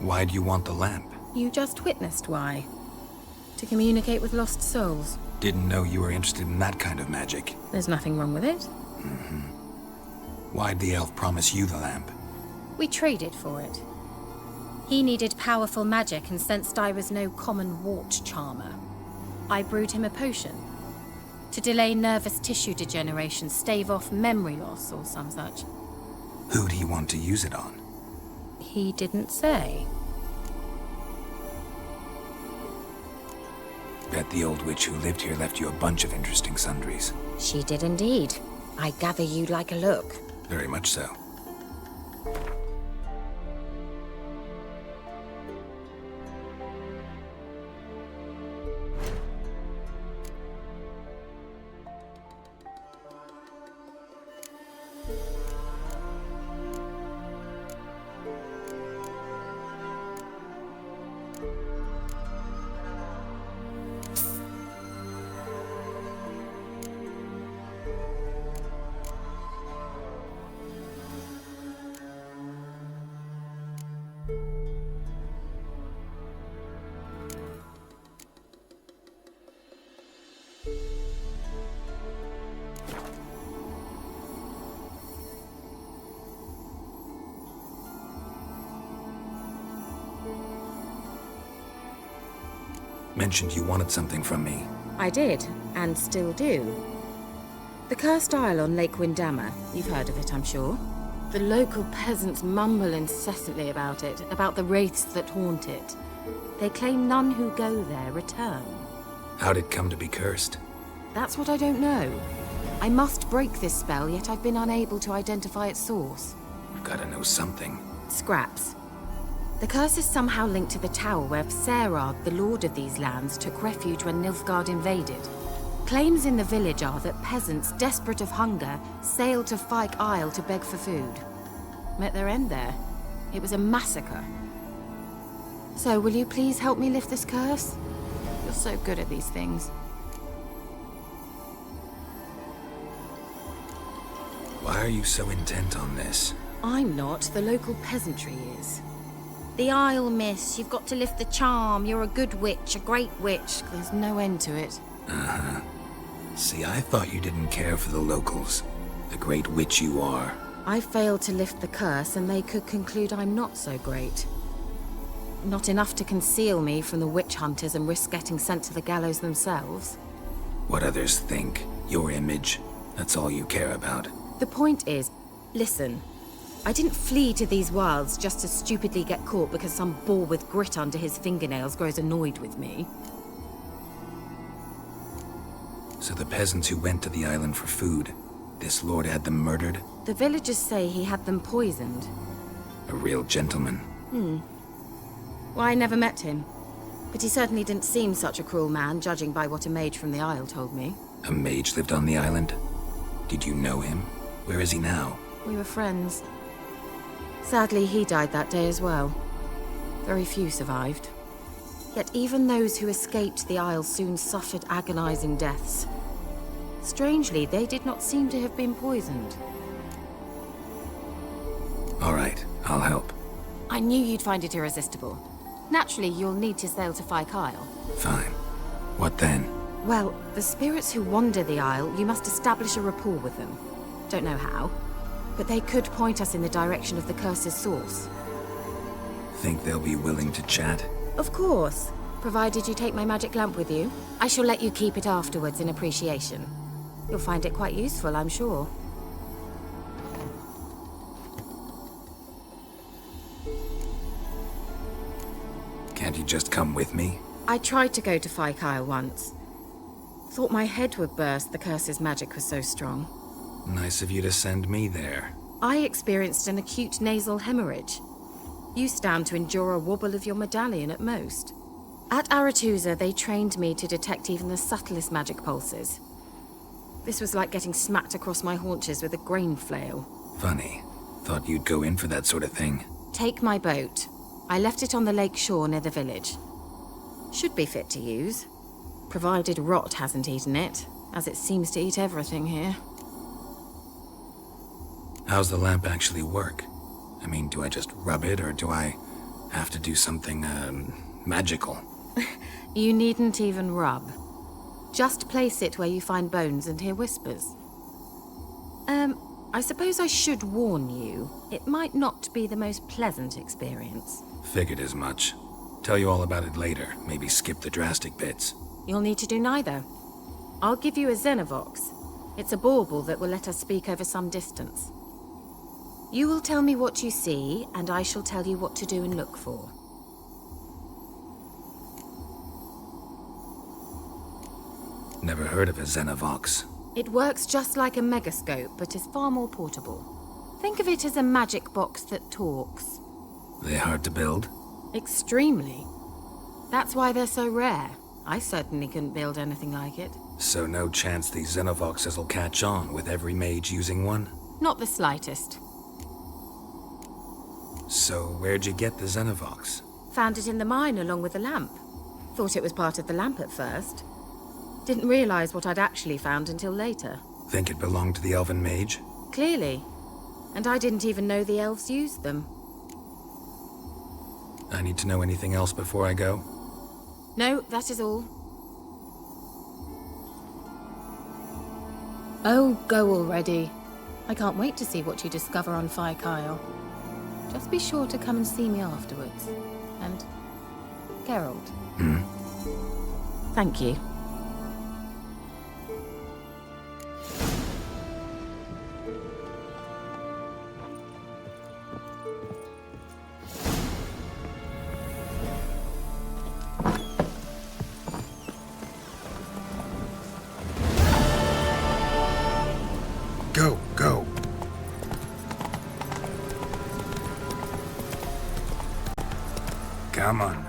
Why do you want the lamp? You just witnessed why. To communicate with lost souls. Didn't know you were interested in that kind of magic. There's nothing wrong with it. Why'd the elf promise you the lamp? We traded for it. He needed powerful magic and sensed I was no common wart charmer. I brewed him a potion. To delay nervous tissue degeneration, stave off memory loss or some such. Who'd he want to use it on? He didn't say. Bet the old witch who lived here left you a bunch of interesting sundries. She did indeed. I gather you'd like a look. Very much so. Mentioned you wanted something from me. I did, and still do. The cursed isle on Lake Windammer. You've heard of it, I'm sure. The local peasants mumble incessantly about it, about the wraiths that haunt it. They claim none who go there return. How'd it come to be cursed? That's what I don't know. I must break this spell, yet I've been unable to identify its source. I've gotta know something. Scraps. The curse is somehow linked to the tower where Serard, the lord of these lands, took refuge when Nilfgaard invaded. Claims in the village are that peasants, desperate of hunger, sailed to Fyke Isle to beg for food. Met their end there. It was a massacre. So, will you please help me lift this curse? You're so good at these things. Why are you so intent on this? I'm not. The local peasantry is. The Isle, miss. You've got to lift the charm. You're a good witch, a great witch. There's no end to it. Uh-huh. See, I thought you didn't care for the locals. The great witch you are. I failed to lift the curse, and they could conclude I'm not so great. Not enough to conceal me from the witch hunters and risk getting sent to the gallows themselves. What others think, your image, that's all you care about. The point is, listen. I didn't flee to these wilds just to stupidly get caught because some boar with grit under his fingernails grows annoyed with me. So the peasants who went to the island for food, this lord had them murdered? The villagers say he had them poisoned. A real gentleman. Well, I never met him. But he certainly didn't seem such a cruel man, judging by what a mage from the Isle told me. A mage lived on the island? Did you know him? Where is he now? We were friends. Sadly, he died that day as well. Very few survived. Yet even those who escaped the Isle soon suffered agonizing deaths. Strangely, they did not seem to have been poisoned. All right, I'll help. I knew you'd find it irresistible. Naturally, you'll need to sail to Fyke Isle. Fine. What then? Well, the spirits who wander the Isle, you must establish a rapport with them. Don't know how, but they could point us in the direction of the curse's source. Think they'll be willing to chat? Of course, provided you take my magic lamp with you. I shall let you keep it afterwards in appreciation. You'll find it quite useful, I'm sure. Can't you just come with me? I tried to go to Fyke Isle once. Thought my head would burst, the curse's magic was so strong. Nice of you to send me there. I experienced an acute nasal hemorrhage. You stand to endure a wobble of your medallion at most. At Aretusa, they trained me to detect even the subtlest magic pulses. This was like getting smacked across my haunches with a grain flail. Funny. Thought you'd go in for that sort of thing. Take my boat. I left it on the lake shore near the village. Should be fit to use, provided rot hasn't eaten it, as it seems to eat everything here. How's the lamp actually work? I mean, do I just rub it, or do I have to do something, magical? You needn't even rub. Just place it where you find bones and hear whispers. I suppose I should warn you, it might not be the most pleasant experience. Figured as much. Tell you all about it later, maybe skip the drastic bits. You'll need to do neither. I'll give you a Xenovox. It's a bauble that will let us speak over some distance. You will tell me what you see, and I shall tell you what to do and look for. Never heard of a Xenovox. It works just like a megascope, but is far more portable. Think of it as a magic box that talks. They hard to build? Extremely. That's why they're so rare. I certainly couldn't build anything like it. So no chance these Xenovoxes will catch on with every mage using one? Not the slightest. So where'd you get the Xenovox? Found it in the mine along with the lamp. Thought it was part of the lamp at first. Didn't realize what I'd actually found until later. Think it belonged to the elven mage? Clearly. And I didn't even know the elves used them. I need to know anything else before I go? No, that is all. Oh, go already. I can't wait to see what you discover on Fire Kyle. Just be sure to come and see me afterwards. And Geralt. Thank you. Go. Come on.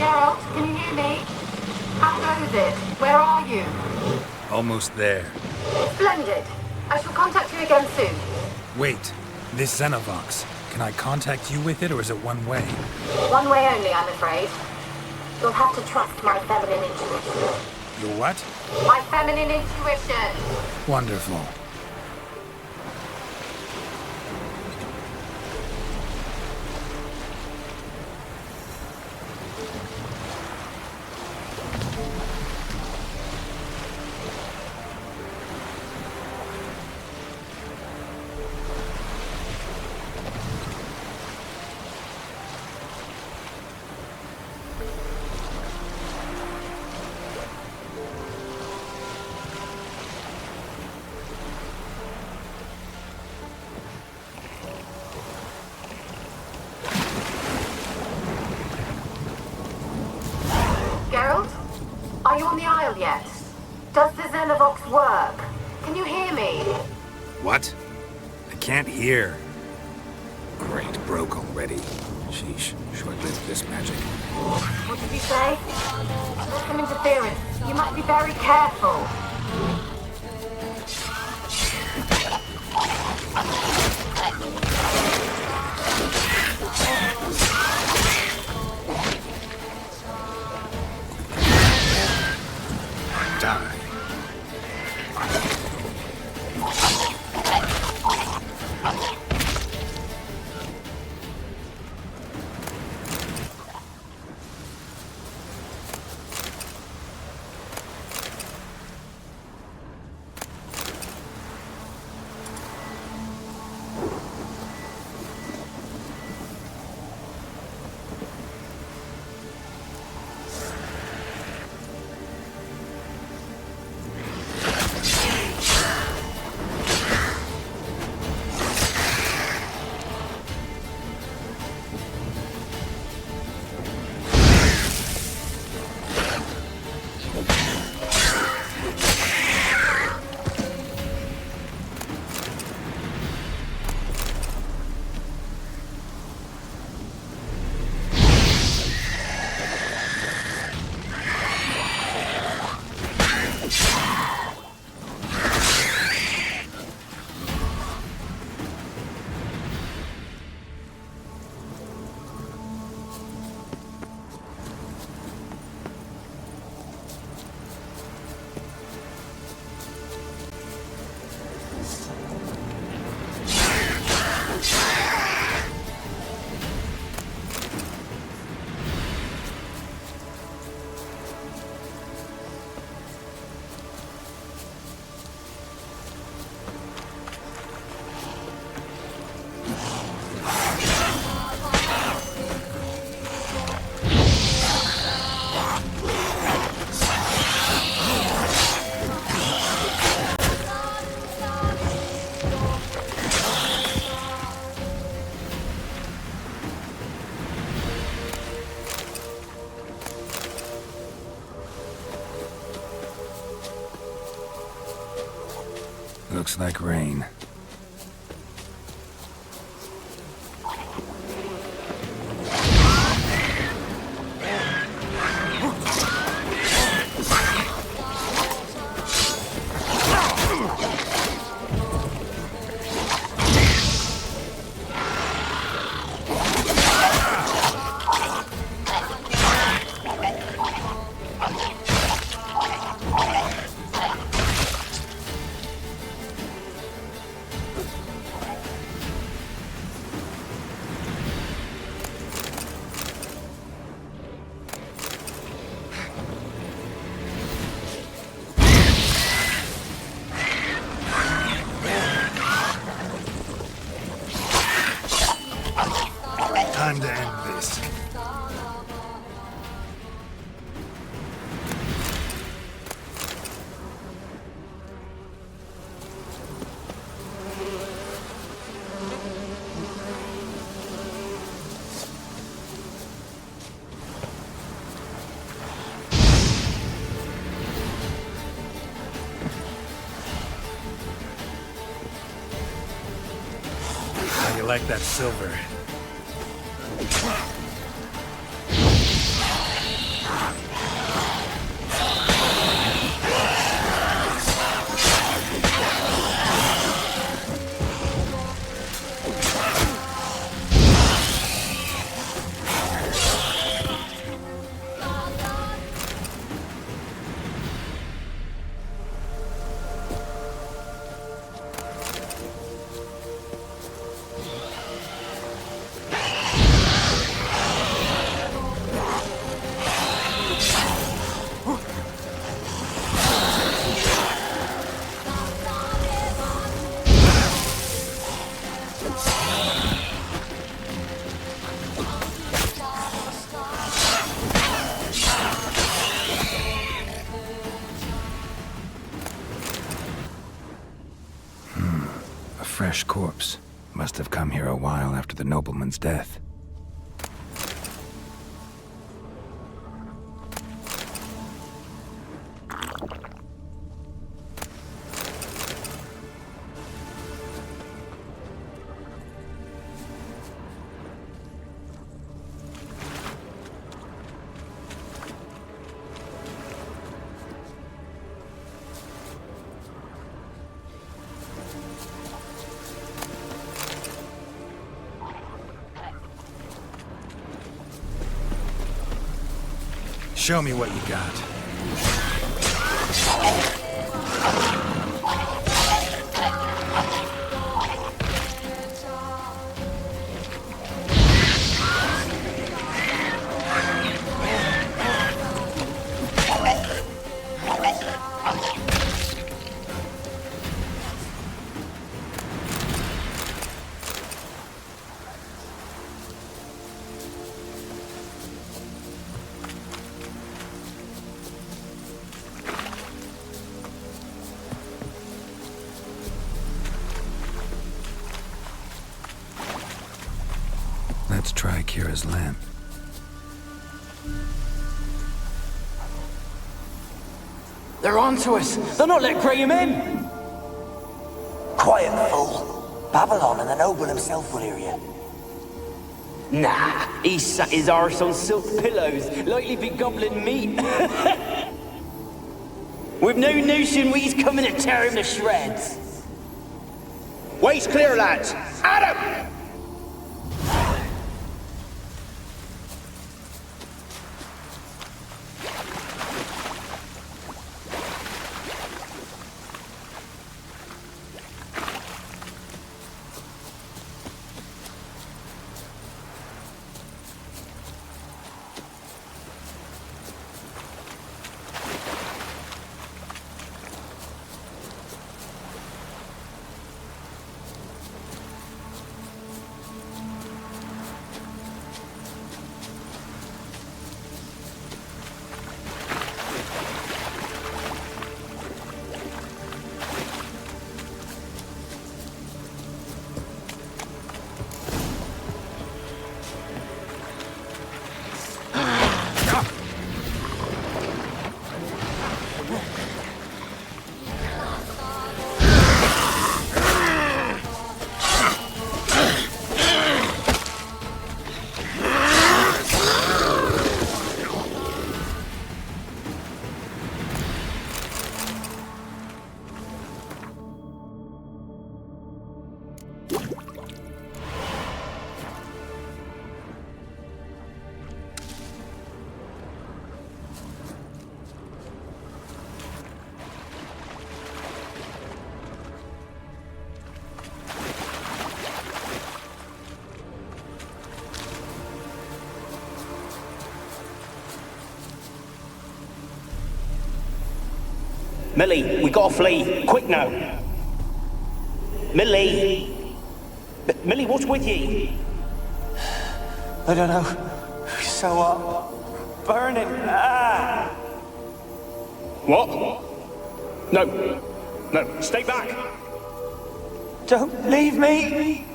Geralt, can you hear me? How goes it? Where are you? Almost there. Splendid. I shall contact you again soon. Wait, this Xenovox. Can I contact you with it, or is it one way? One way only, I'm afraid. You'll have to trust my feminine intuition. Your what? My feminine intuition! Wonderful. Geralt? Are you on the Isle yet? Does the Xenovox work? Can you hear me? What? I can't hear. Great, broke already. Sheesh, short-lived this magic. What did you say? There's some interference. You must be very careful. Die. Looks like rain. Time to end this. How you like that silver? fresh corpse. Must have come here a while after the nobleman's death. Show me what you got. Let's try Kira's lamp. They're on to us! They'll not let Graham in! Quiet, fool. Babylon and the noble himself will hear you. Nah, he sat his arse on silk pillows, likely be gobbling meat. We've no notion we's coming to tear him to shreds. Waist clear, lads! Adam! Millie, we gotta flee. Quick now. Millie! Millie, what's with you? I don't know. So, burning. Ah! What? No. No, stay back. Don't leave me!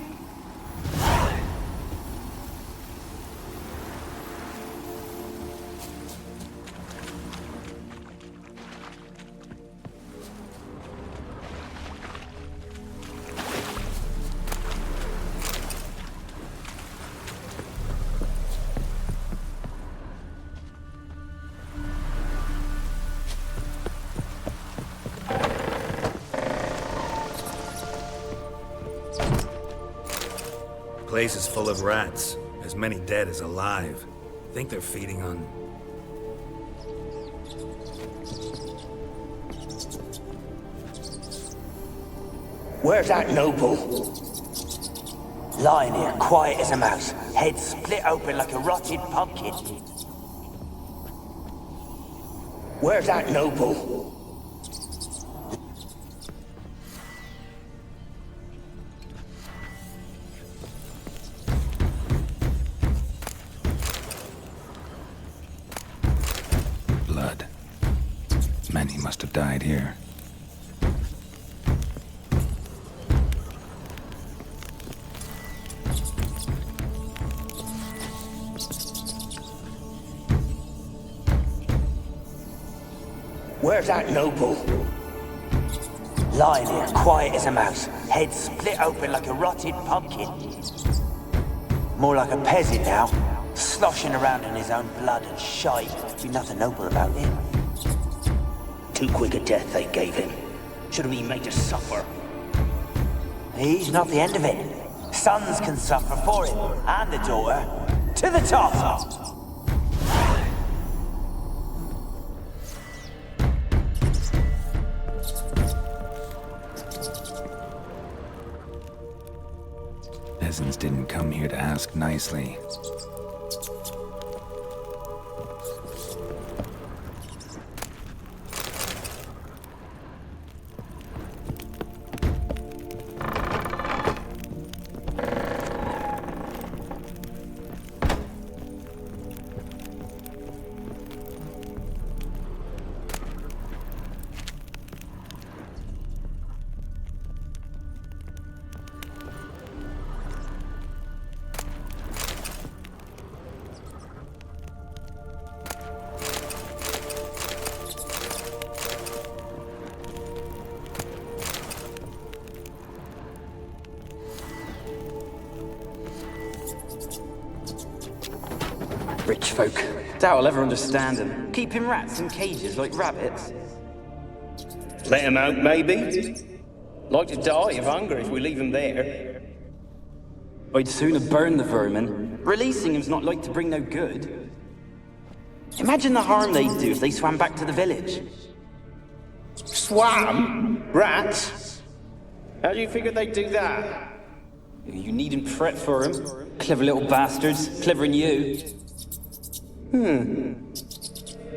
Place is full of rats. As many dead as alive. Think they're feeding on... Where's that noble? Lying here, quiet as a mouse, head split open like a rotted pumpkin. Where's that noble? Blood. Many must have died here. Where's that noble? Lying here, quiet as a mouse, head split open like a rotted pumpkin. More like a peasant now, sloshing around in his own blood and shite. Be nothing noble about him. Too quick a death they gave him. Should have been made to suffer. He's not the end of it. Sons can suffer for him, and the daughter. To the top! Peasants didn't come here to ask nicely. Rich folk. Doubt I'll ever understand them. Keeping rats in cages like rabbits. Let him out, maybe? Like to die of hunger if we leave him there. I'd sooner burn the vermin. Releasing him's not like to bring no good. Imagine the harm they'd do if they swam back to the village. Swam? Rats? How do you figure they'd do that? You needn't fret for 'em. Clever little bastards. Clever than you.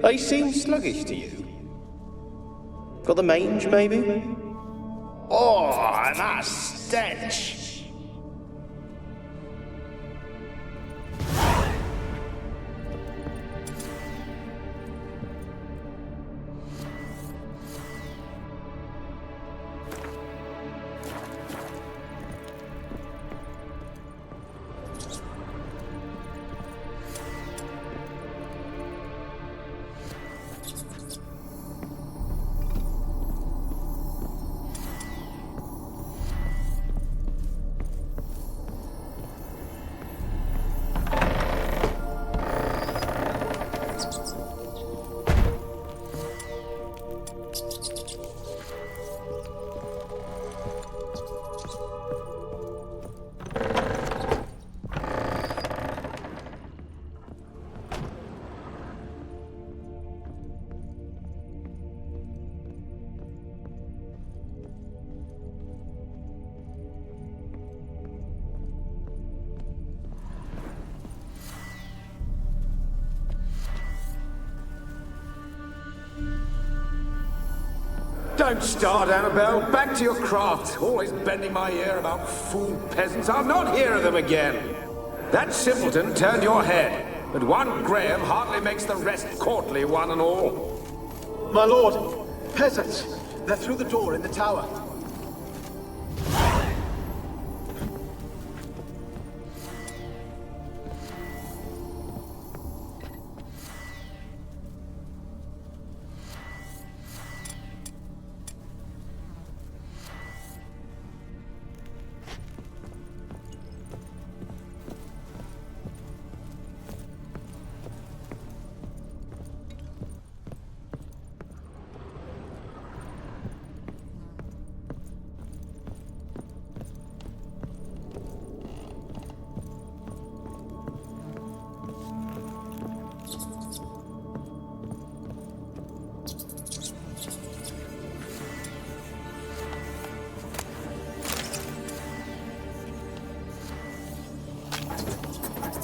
They seem sluggish to you. Got the mange, maybe? Oh, and that stench! Don't start, Annabelle. Back to your craft. Always bending my ear about fool peasants. I'll not hear of them again. That simpleton turned your head, but one Graham hardly makes the rest courtly, one and all. My lord, peasants. They're through the door in the tower.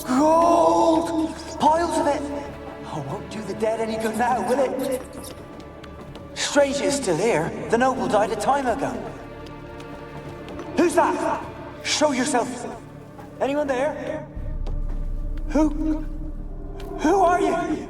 Gold! Piles of it! Oh, won't do the dead any good now, will it? Strange it's still here. The noble died a time ago. Who's that? Show yourself. Anyone there? Who are you?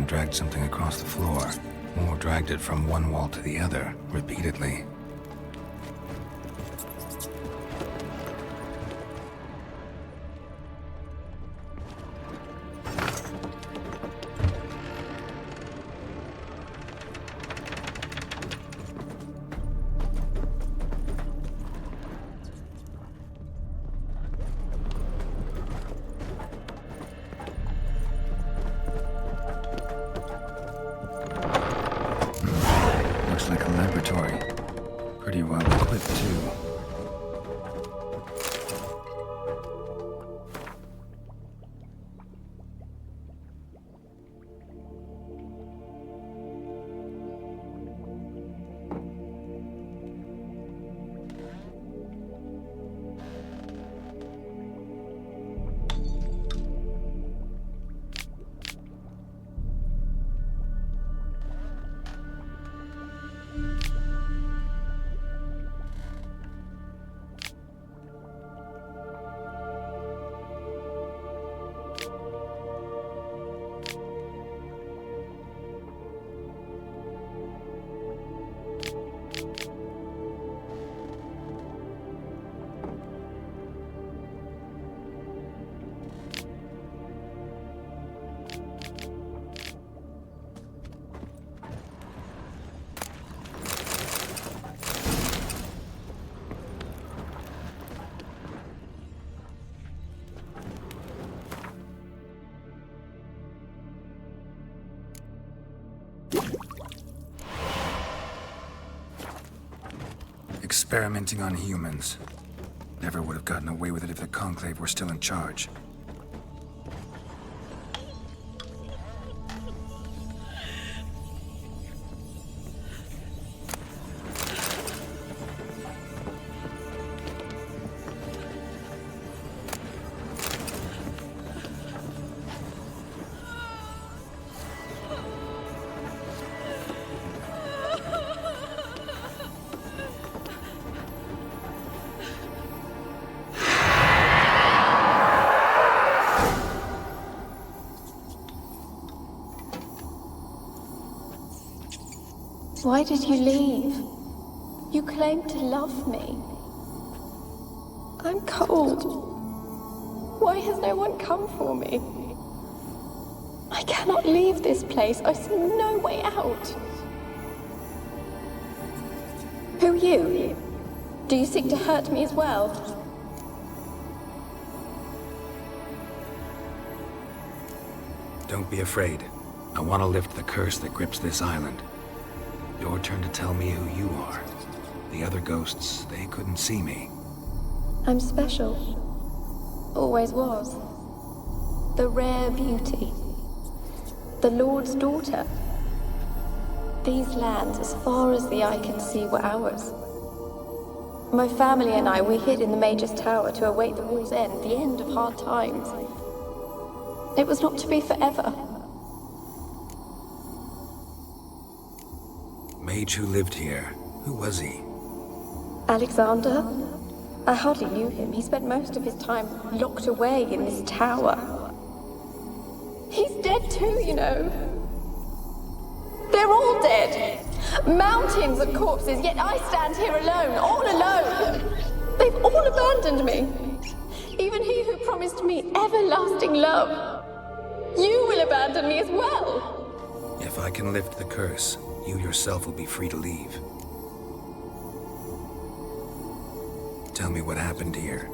dragged something across the floor, or dragged it from one wall to the other, repeatedly. Like a laboratory. Pretty well equipped, too. Experimenting on humans. Never would have gotten away with it if the Conclave were still in charge. Why did you leave? You claimed to love me. I'm cold. Why has no one come for me? I cannot leave this place. I see no way out. Who are you? Do you seek to hurt me as well? Don't be afraid. I want to lift the curse that grips this island. Your turn to tell me who you are. The other ghosts, they couldn't see me. I'm special. Always was. The rare beauty. The Lord's daughter. These lands, as far as the eye can see, were ours. My family and I, we hid in the Major's Tower to await the war's end, the end of hard times. It was not to be forever. Mage who lived here. Who was he? Alexander? I hardly knew him. He spent most of his time locked away in this tower. He's dead too, you know. They're all dead. Mountains of corpses, yet I stand here alone, all alone. They've all abandoned me. Even he who promised me everlasting love. You will abandon me as well. If I can lift the curse, you yourself will be free to leave. Tell me what happened here.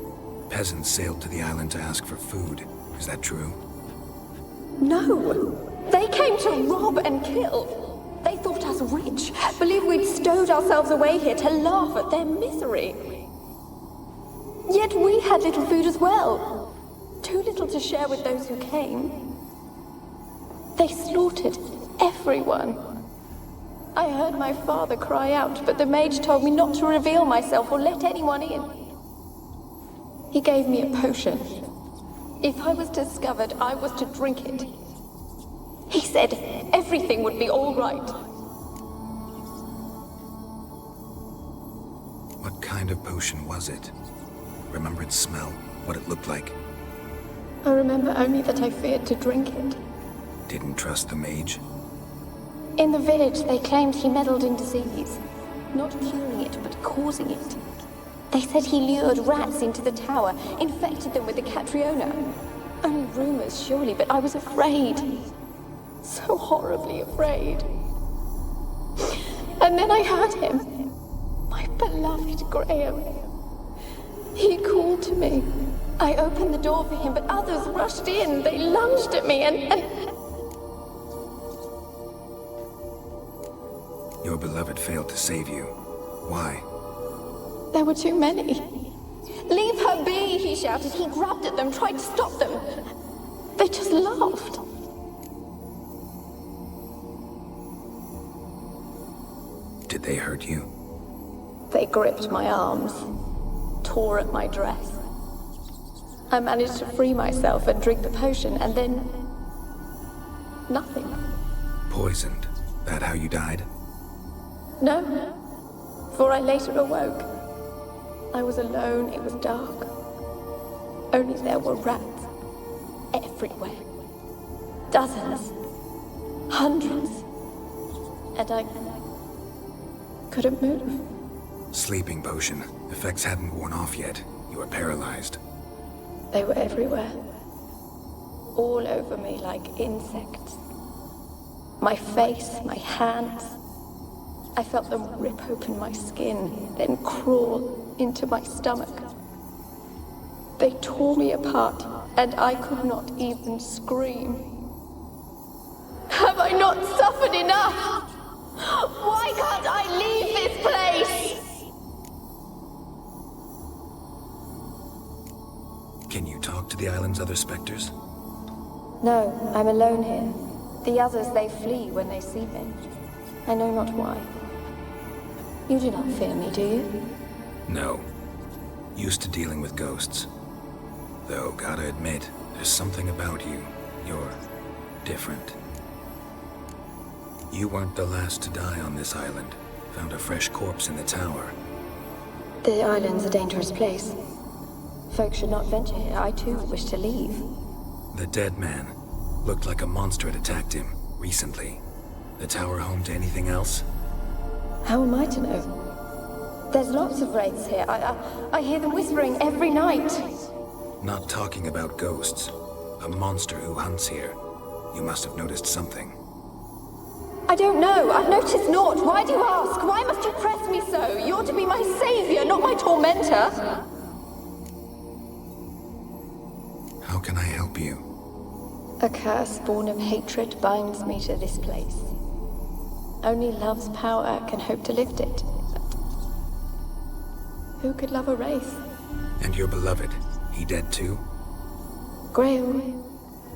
Peasants sailed to the island to ask for food. Is that true? No. They came to rob and kill. They thought us rich, believed we'd stowed ourselves away here to laugh at their misery. Yet we had little food as well. Too little to share with those who came. They slaughtered everyone. I heard my father cry out, but the mage told me not to reveal myself or let anyone in. He gave me a potion. If I was discovered, I was to drink it. He said everything would be all right. What kind of potion was it? Remember its smell? What it looked like? I remember only that I feared to drink it. Didn't trust the mage? In the village, they claimed he meddled in disease. Not curing it, but causing it. They said he lured rats into the tower, infected them with the Catriona. Only rumors, surely, but I was afraid. So horribly afraid. And then I heard him. My beloved Graham. He called to me. I opened the door for him, but others rushed in. They lunged at me and... Your beloved failed to save you. Why? There were too many. Leave her be, he shouted. He grabbed at them, tried to stop them. They just laughed. Did they hurt you? They gripped my arms, tore at my dress. I managed to free myself and drink the potion, and then... nothing. Poisoned? That how you died? No, for I later awoke. I was alone, it was dark. Only there were rats. Everywhere. Dozens. Hundreds. And I couldn't move. Sleeping potion. Effects hadn't worn off yet. You were paralyzed. They were everywhere. All over me like insects. My face, my hands. I felt them rip open my skin, then crawl into my stomach. They tore me apart, and I could not even scream. Have I not suffered enough? Why can't I leave this place? Can you talk to the island's other specters? No, I'm alone here. The others, they flee when they see me. I know not why. You do not fear me, do you? No. Used to dealing with ghosts. Though, gotta admit, there's something about you. You're different. You weren't the last to die on this island. Found a fresh corpse in the tower. The island's a dangerous place. Folks should not venture here. I too wish to leave. The dead man. Looked like a monster had attacked him, recently. The tower home to anything else? How am I to know? There's lots of wraiths here. I hear them whispering every night. Not talking about ghosts. A monster who hunts here. You must have noticed something. I don't know. I've noticed naught. Why do you ask? Why must you press me so? You're to be my savior, not my tormentor. How can I help you? A curse born of hatred binds me to this place. Only love's power can hope to lift it. But who could love a wraith? And your beloved, he dead too? Graham?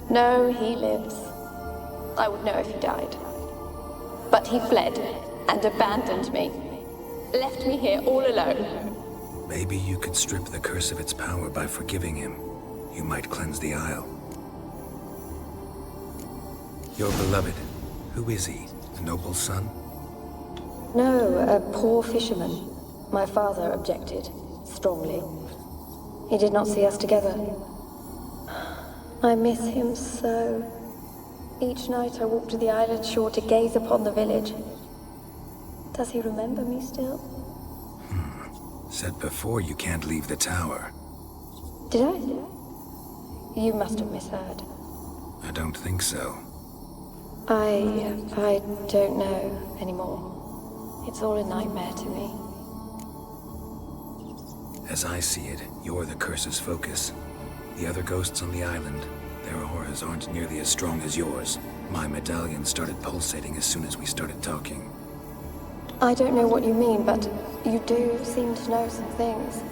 No, he lives. I would know if he died. But he fled and abandoned me. Left me here all alone. Maybe you could strip the curse of its power by forgiving him. You might cleanse the Isle. Your beloved, who is he? A noble son? No, a poor fisherman. My father objected, strongly. He did not see us together. I miss him so. Each night I walk to the island shore to gaze upon the village. Does he remember me still? Said before you can't leave the tower. Did I? You must have misheard. I don't think so. I don't know anymore. It's all a nightmare to me. As I see it, you're the curse's focus. The other ghosts on the island, their auras aren't nearly as strong as yours. My medallion started pulsating as soon as we started talking. I don't know what you mean, but you do seem to know some things.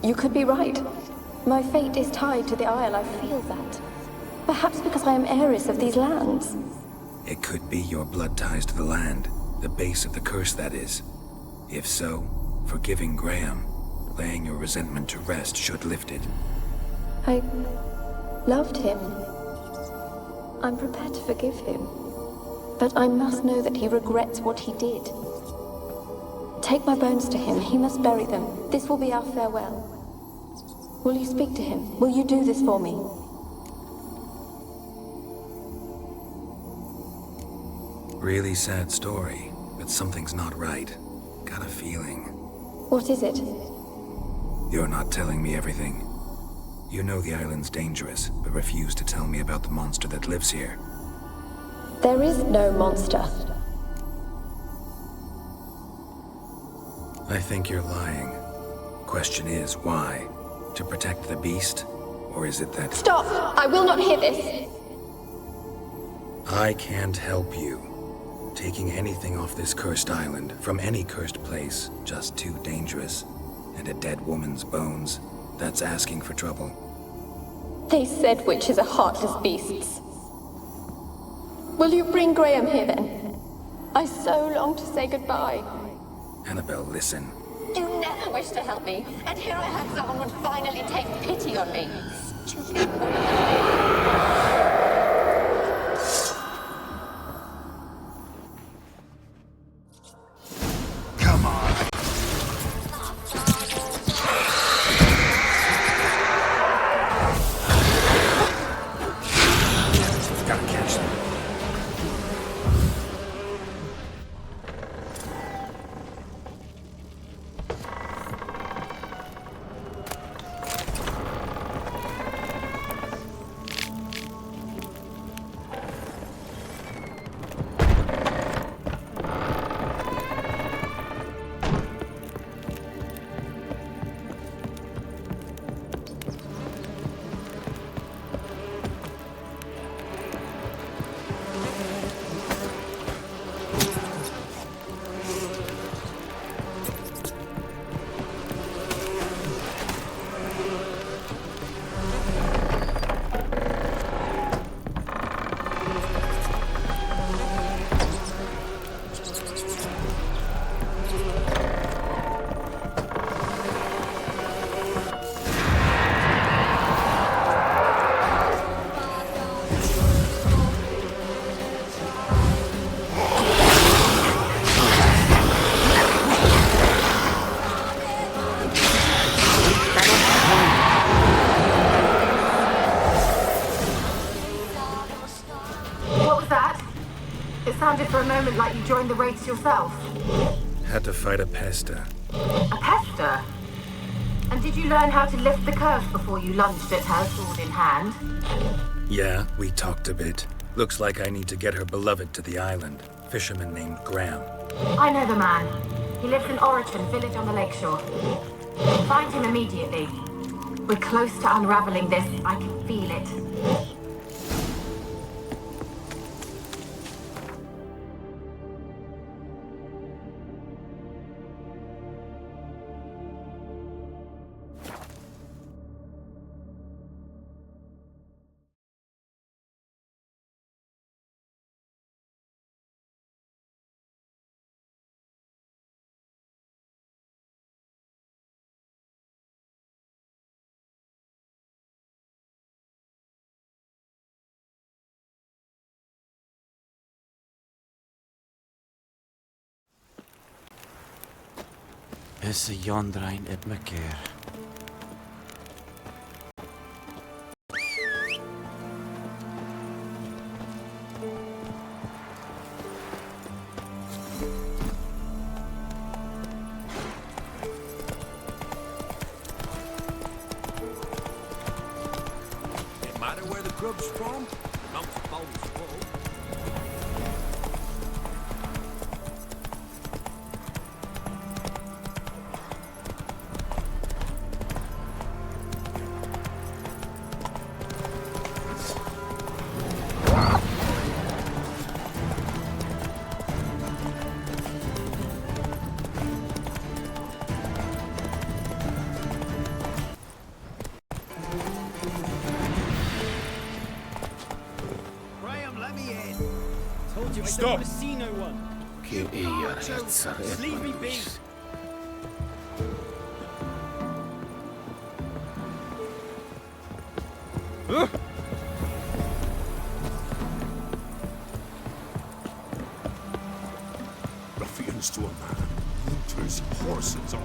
You could be right. My fate is tied to the Isle, I feel that. Perhaps because I am heiress of these lands. It could be your blood ties to the land, the base of the curse, that is. If so, forgiving Graham, laying your resentment to rest should lift it. I loved him. I'm prepared to forgive him. But I must know that he regrets what he did. Take my bones to him. He must bury them. This will be our farewell. Will you speak to him? Will you do this for me? Really sad story, but something's not right. Got a feeling. What is it? You're not telling me everything. You know the island's dangerous, but refuse to tell me about the monster that lives here. There is no monster. I think you're lying. Question is, why? To protect the beast? Or is it that... Stop! I will not hear this! I can't help you. Taking anything off this cursed island, from any cursed place, just too dangerous. And a dead woman's bones, that's asking for trouble. They said witches are heartless beasts. Will you bring Graham here then? I so long to say goodbye. Annabelle, listen. You never wished to help me, and here I have someone would finally take pity on me. Stupid woman. For a moment like you joined the raids yourself. Had to fight a pester. A pester? And did you learn how to lift the curse before you lunged at her, sword in hand? Yeah, we talked a bit. Looks like I need to get her beloved to the island. Fisherman named Graham. I know the man. He lives in Orichan, village on the lakeshore. Find him immediately. We're close to unraveling this. I can feel it. Is yondrain at my care. It matter where the grub's from? Not suppose full. Stop! I don't want to see no one. Just leave me be. Ruffians to a man, looters, horses all.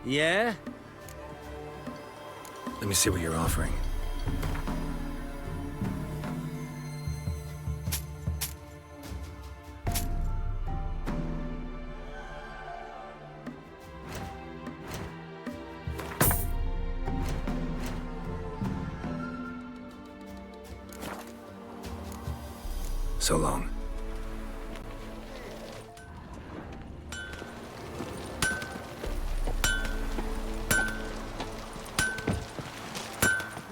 Yeah? Let me see what you're offering. So long.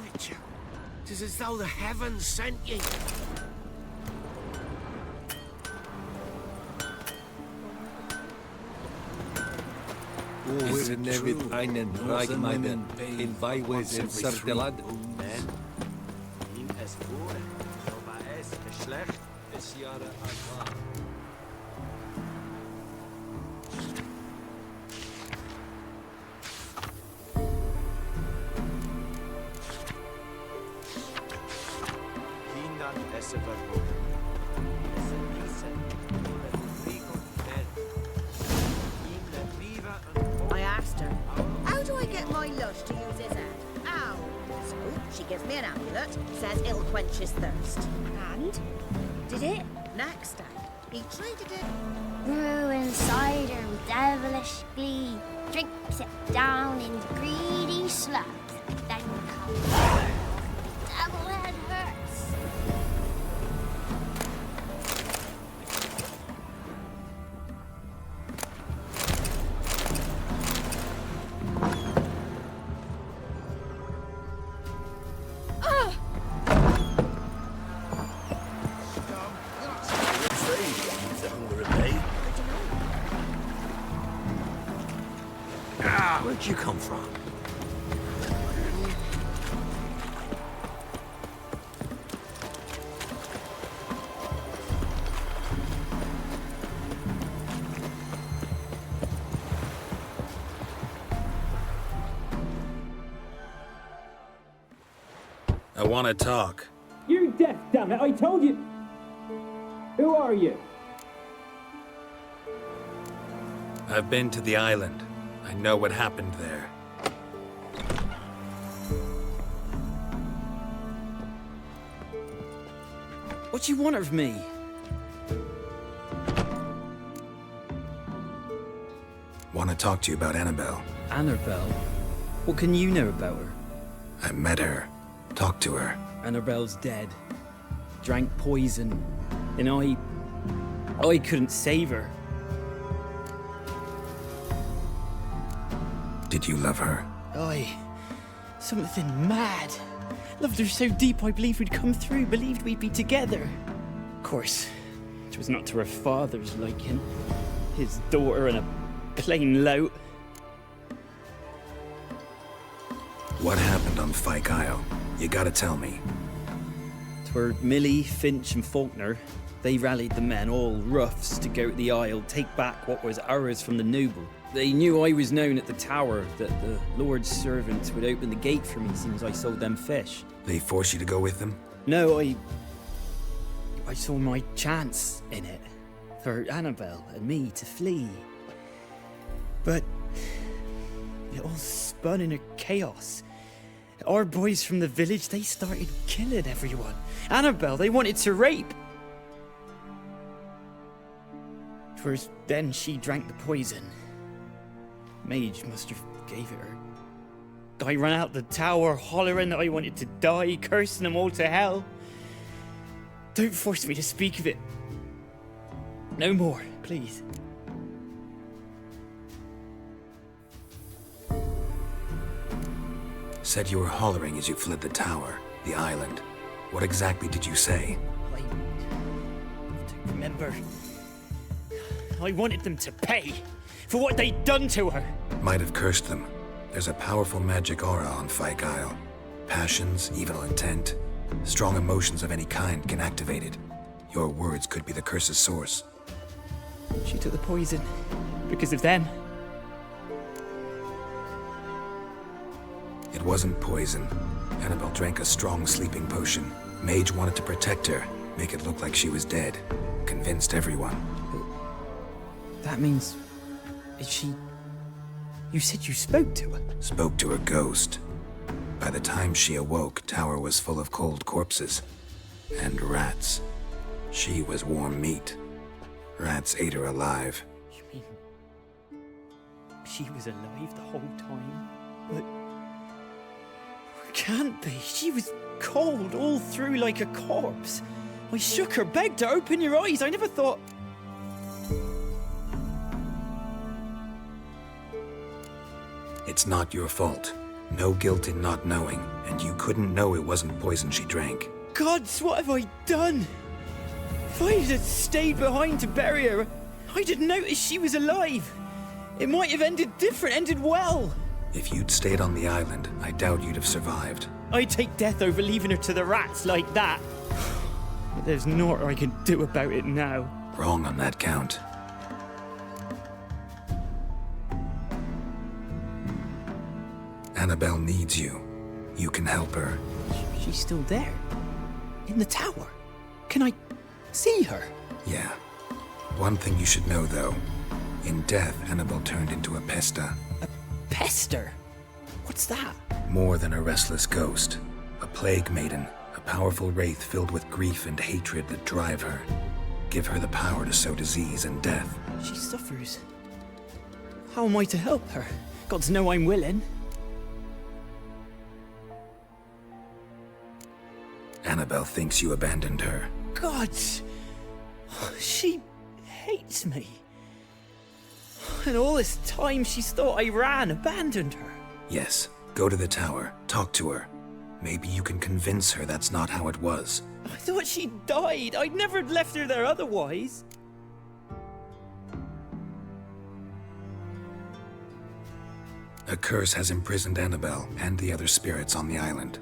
Witcher, 'tis as though the heavens sent ye. Wir nehmen einen Reichmeinen in Weihwes in Sardeland. Ihm es vor, so war es Geschlecht des Jahre Anfang. Hindern es verboten. Es ließen, I asked her, how do I get my lush to use his head? Ow! So she gives me an amulet, says it'll quench his thirst. And? Did it? Next day, he treated it. Brewing cider with devilish glee, drinks it down in greedy slabs, then comes the devil head hurts. Where'd you come from? I want to talk. You're deaf, damn it! I told you! Who are you? I've been to the island. I know what happened there. What do you want of me? Want to talk to you about Annabelle. Annabelle? What can you know about her? I met her. Talked to her. Annabelle's dead. Drank poison. And I couldn't save her. Did you love her? Something mad. Loved her so deep I believed we'd come through, believed we'd be together. Of course, it was not to her father's liking. His daughter and a plain lout. What happened on Fyke Isle? You gotta tell me. 'Twere Millie, Finch and Faulkner. They rallied the men, all roughs, to go to the Isle, take back what was ours from the noble. They knew I was known at the tower, that the Lord's servants would open the gate for me as soon as I sold them fish. They forced you to go with them? No, I saw my chance in it. For Annabelle and me to flee. But it all spun in a chaos. Our boys from the village, they started killing everyone. Annabelle, they wanted to rape. 'Twas then she drank the poison. Mage must have gave it her. I ran out the tower hollering that I wanted to die, cursing them all to hell. Don't force me to speak of it. No more, please. Said you were hollering as you fled the tower, the island. What exactly did you say? I don't remember. I wanted them to pay for what they'd done to her. Might have cursed them. There's a powerful magic aura on Fyke Isle. Passions, evil intent, strong emotions of any kind can activate it. Your words could be the curse's source. She took the poison because of them. It wasn't poison. Annabelle drank a strong sleeping potion. Mage wanted to protect her, make it look like she was dead. Convinced everyone. That means... Is You said you spoke to her? Spoke to her ghost. By the time she awoke, Tower was full of cold corpses. And rats. She was warm meat. Rats ate her alive. You mean... she was alive the whole time? But... can't be. She was cold all through like a corpse. I shook her, begged her, open your eyes. I never thought... It's not your fault. No guilt in not knowing, and you couldn't know it wasn't poison she drank. Gods, what have I done? If I had stayed behind to bury her, I didn't notice she was alive. It might have ended different, ended well. If you'd stayed on the island, I doubt you'd have survived. I'd take death over leaving her to the rats like that. But there's naught I can do about it now. Wrong on that count. Annabelle needs you. You can help her. She's still there? In the tower? Can I see her? Yeah. One thing you should know, though. In death, Annabelle turned into a pesta. A pester? What's that? More than a restless ghost. A plague maiden. A powerful wraith filled with grief and hatred that drive her. Give her the power to sow disease and death. She suffers. How am I to help her? Gods know I'm willing. Annabelle thinks you abandoned her. Gods! She hates me. And all this time she's thought I abandoned her. Yes, go to the tower, talk to her. Maybe you can convince her that's not how it was. I thought she died. I'd never have left her there otherwise. A curse has imprisoned Annabelle and the other spirits on the island.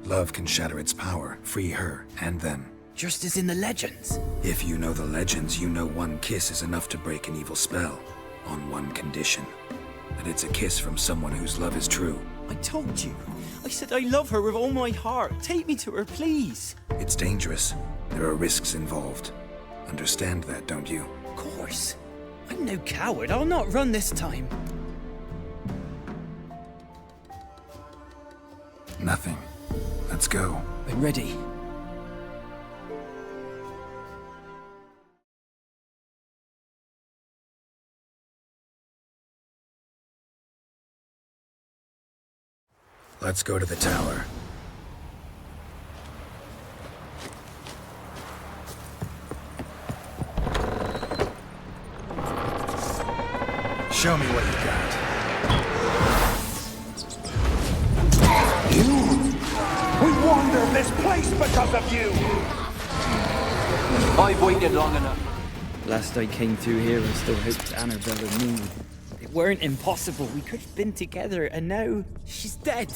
Love can shatter its power, free her and them. Just as in the legends. If you know the legends, you know one kiss is enough to break an evil spell. On one condition. That it's a kiss from someone whose love is true. I told you. I said I love her with all my heart. Take me to her, please. It's dangerous. There are risks involved. Understand that, don't you? Of course. I'm no coward. I'll not run this time. Nothing. Let's go. I'm ready. Let's go to the tower. Show me what you got. We wander this place because of you! I've waited long enough. Last I came through here, I still hoped Annabelle and me. It weren't impossible. We could have been together, and now she's dead.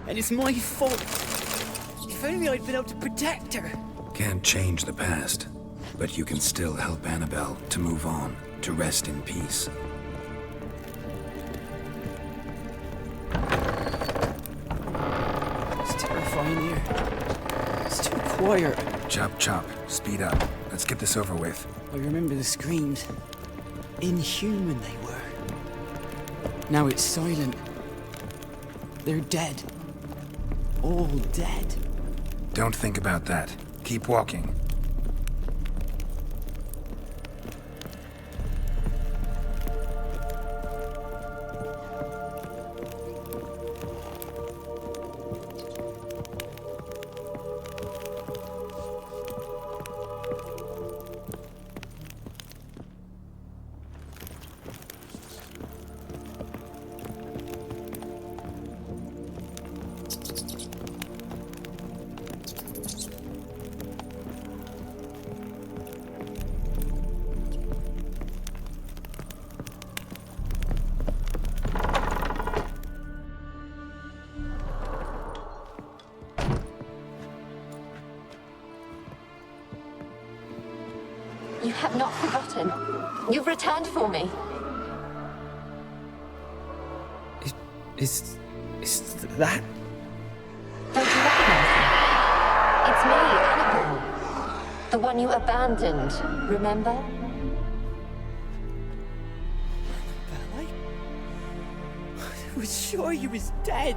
And it's my fault. If only I'd been able to protect her. Can't change the past, but you can still help Annabelle to move on, to rest in peace. It's terrifying here. It's too quiet. Chop, chop. Speed up. Let's get this over with. I remember the screams. Inhuman they were. Now it's silent. They're dead. All dead. Don't think about that. Keep walking. You have not forgotten. You've returned for me. Is that? Don't you recognize me? It's me, Annabelle. The one you abandoned, remember? was sure you was dead.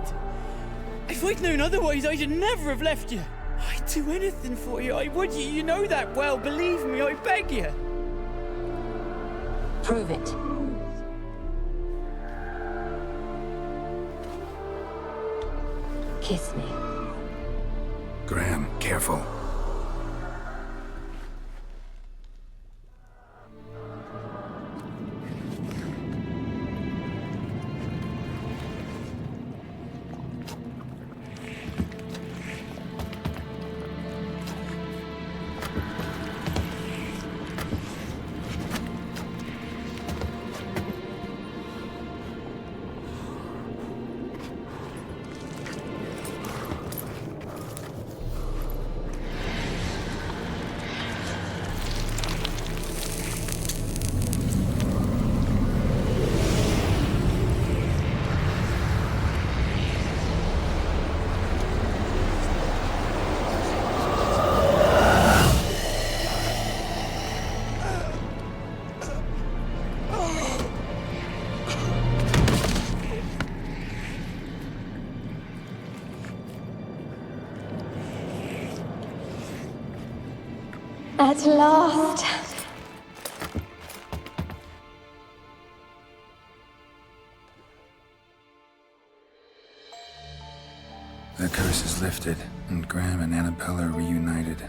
If I'd known otherwise, I'd never have left you. I'd do anything for you, I would. You know that well. Believe me, I beg you. Prove it. Kiss me. Graham, careful. At last. The curse is lifted, and Graham and Annabelle are reunited.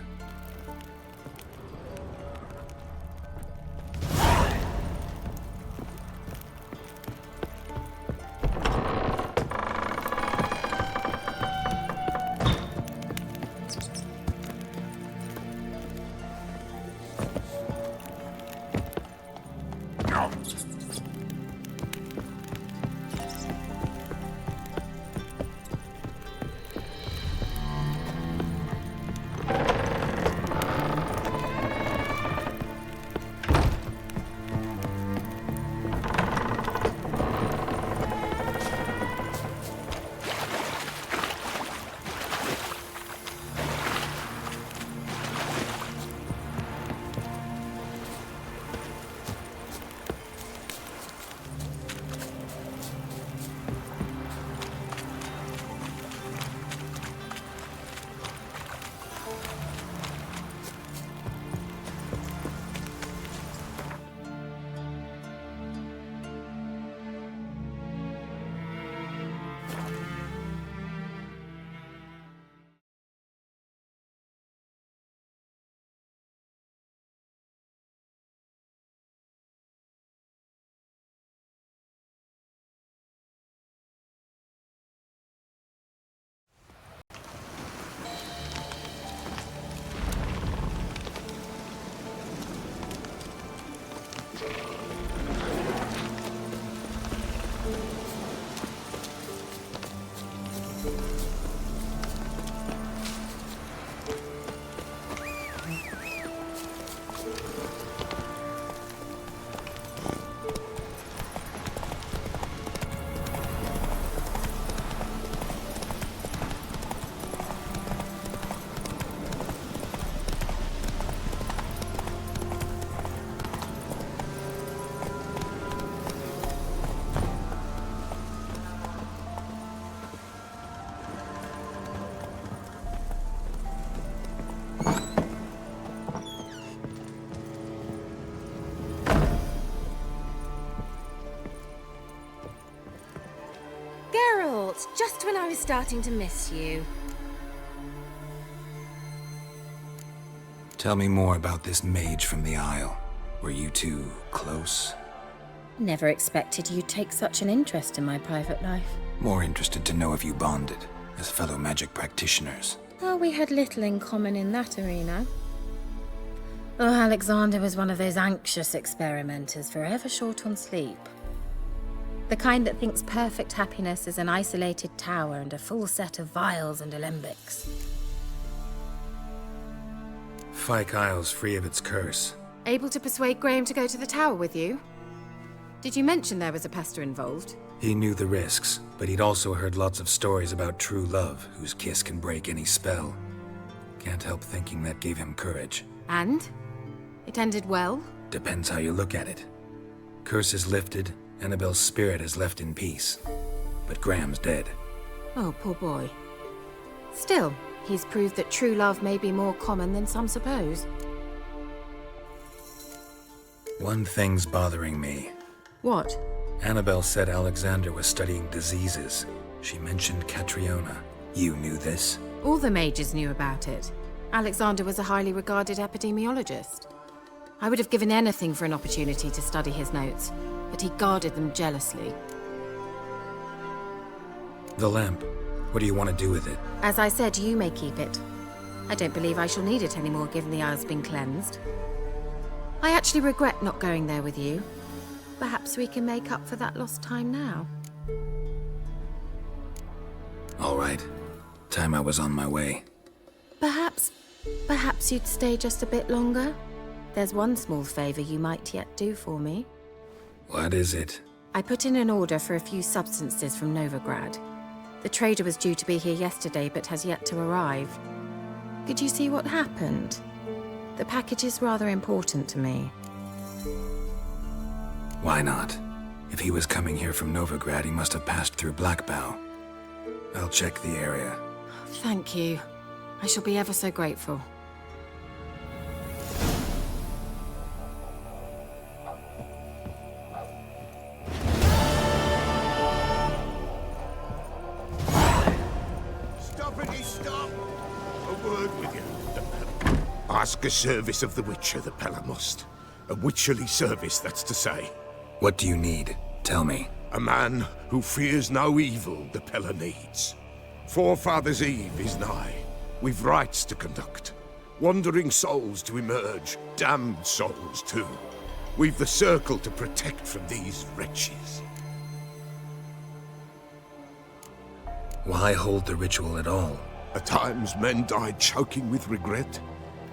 Just when I was starting to miss you. Tell me more about this mage from the Isle. Were you two close? Never expected you'd take such an interest in my private life. More interested to know if you bonded, as fellow magic practitioners. Oh, we had little in common in that arena. Oh, Alexander was one of those anxious experimenters, forever short on sleep. The kind that thinks perfect happiness is an isolated tower and a full set of vials and alembics. Fyke Isle's free of its curse. Able to persuade Graham to go to the tower with you? Did you mention there was a pester involved? He knew the risks, but he'd also heard lots of stories about true love, whose kiss can break any spell. Can't help thinking that gave him courage. And? It ended well? Depends how you look at it. Curse is lifted, Annabelle's spirit is left in peace. but Graham's dead. Oh, poor boy. Still, he's proved that true love may be more common than some suppose. One thing's bothering me. What? Annabelle said Alexander was studying diseases. She mentioned Catriona. You knew this? All the mages knew about it. Alexander was a highly regarded epidemiologist. I would have given anything for an opportunity to study his notes, but he guarded them jealously. The lamp. What do you want to do with it? As I said, you may keep it. I don't believe I shall need it anymore, given the Isle's been cleansed. I actually regret not going there with you. Perhaps we can make up for that lost time now. All right. Time I was on my way. Perhaps you'd stay just a bit longer? There's one small favor you might yet do for me. What is it? I put in an order for a few substances from Novigrad. The trader was due to be here yesterday, but has yet to arrive. Could you see what happened? The package is rather important to me. Why not? If he was coming here from Novigrad, he must have passed through Blackbow. I'll check the area. Thank you. I shall be ever so grateful. Stop! A word with you. Ask a service of the Witcher, the Pella must. A witcherly service, that's to say. What do you need? Tell me. A man who fears no evil the Pella needs. Forefathers' Eve is nigh. We've rites to conduct. Wandering souls to emerge. Damned souls, too. We've the circle to protect from these wretches. Why hold the ritual at all? At times men die choking with regret.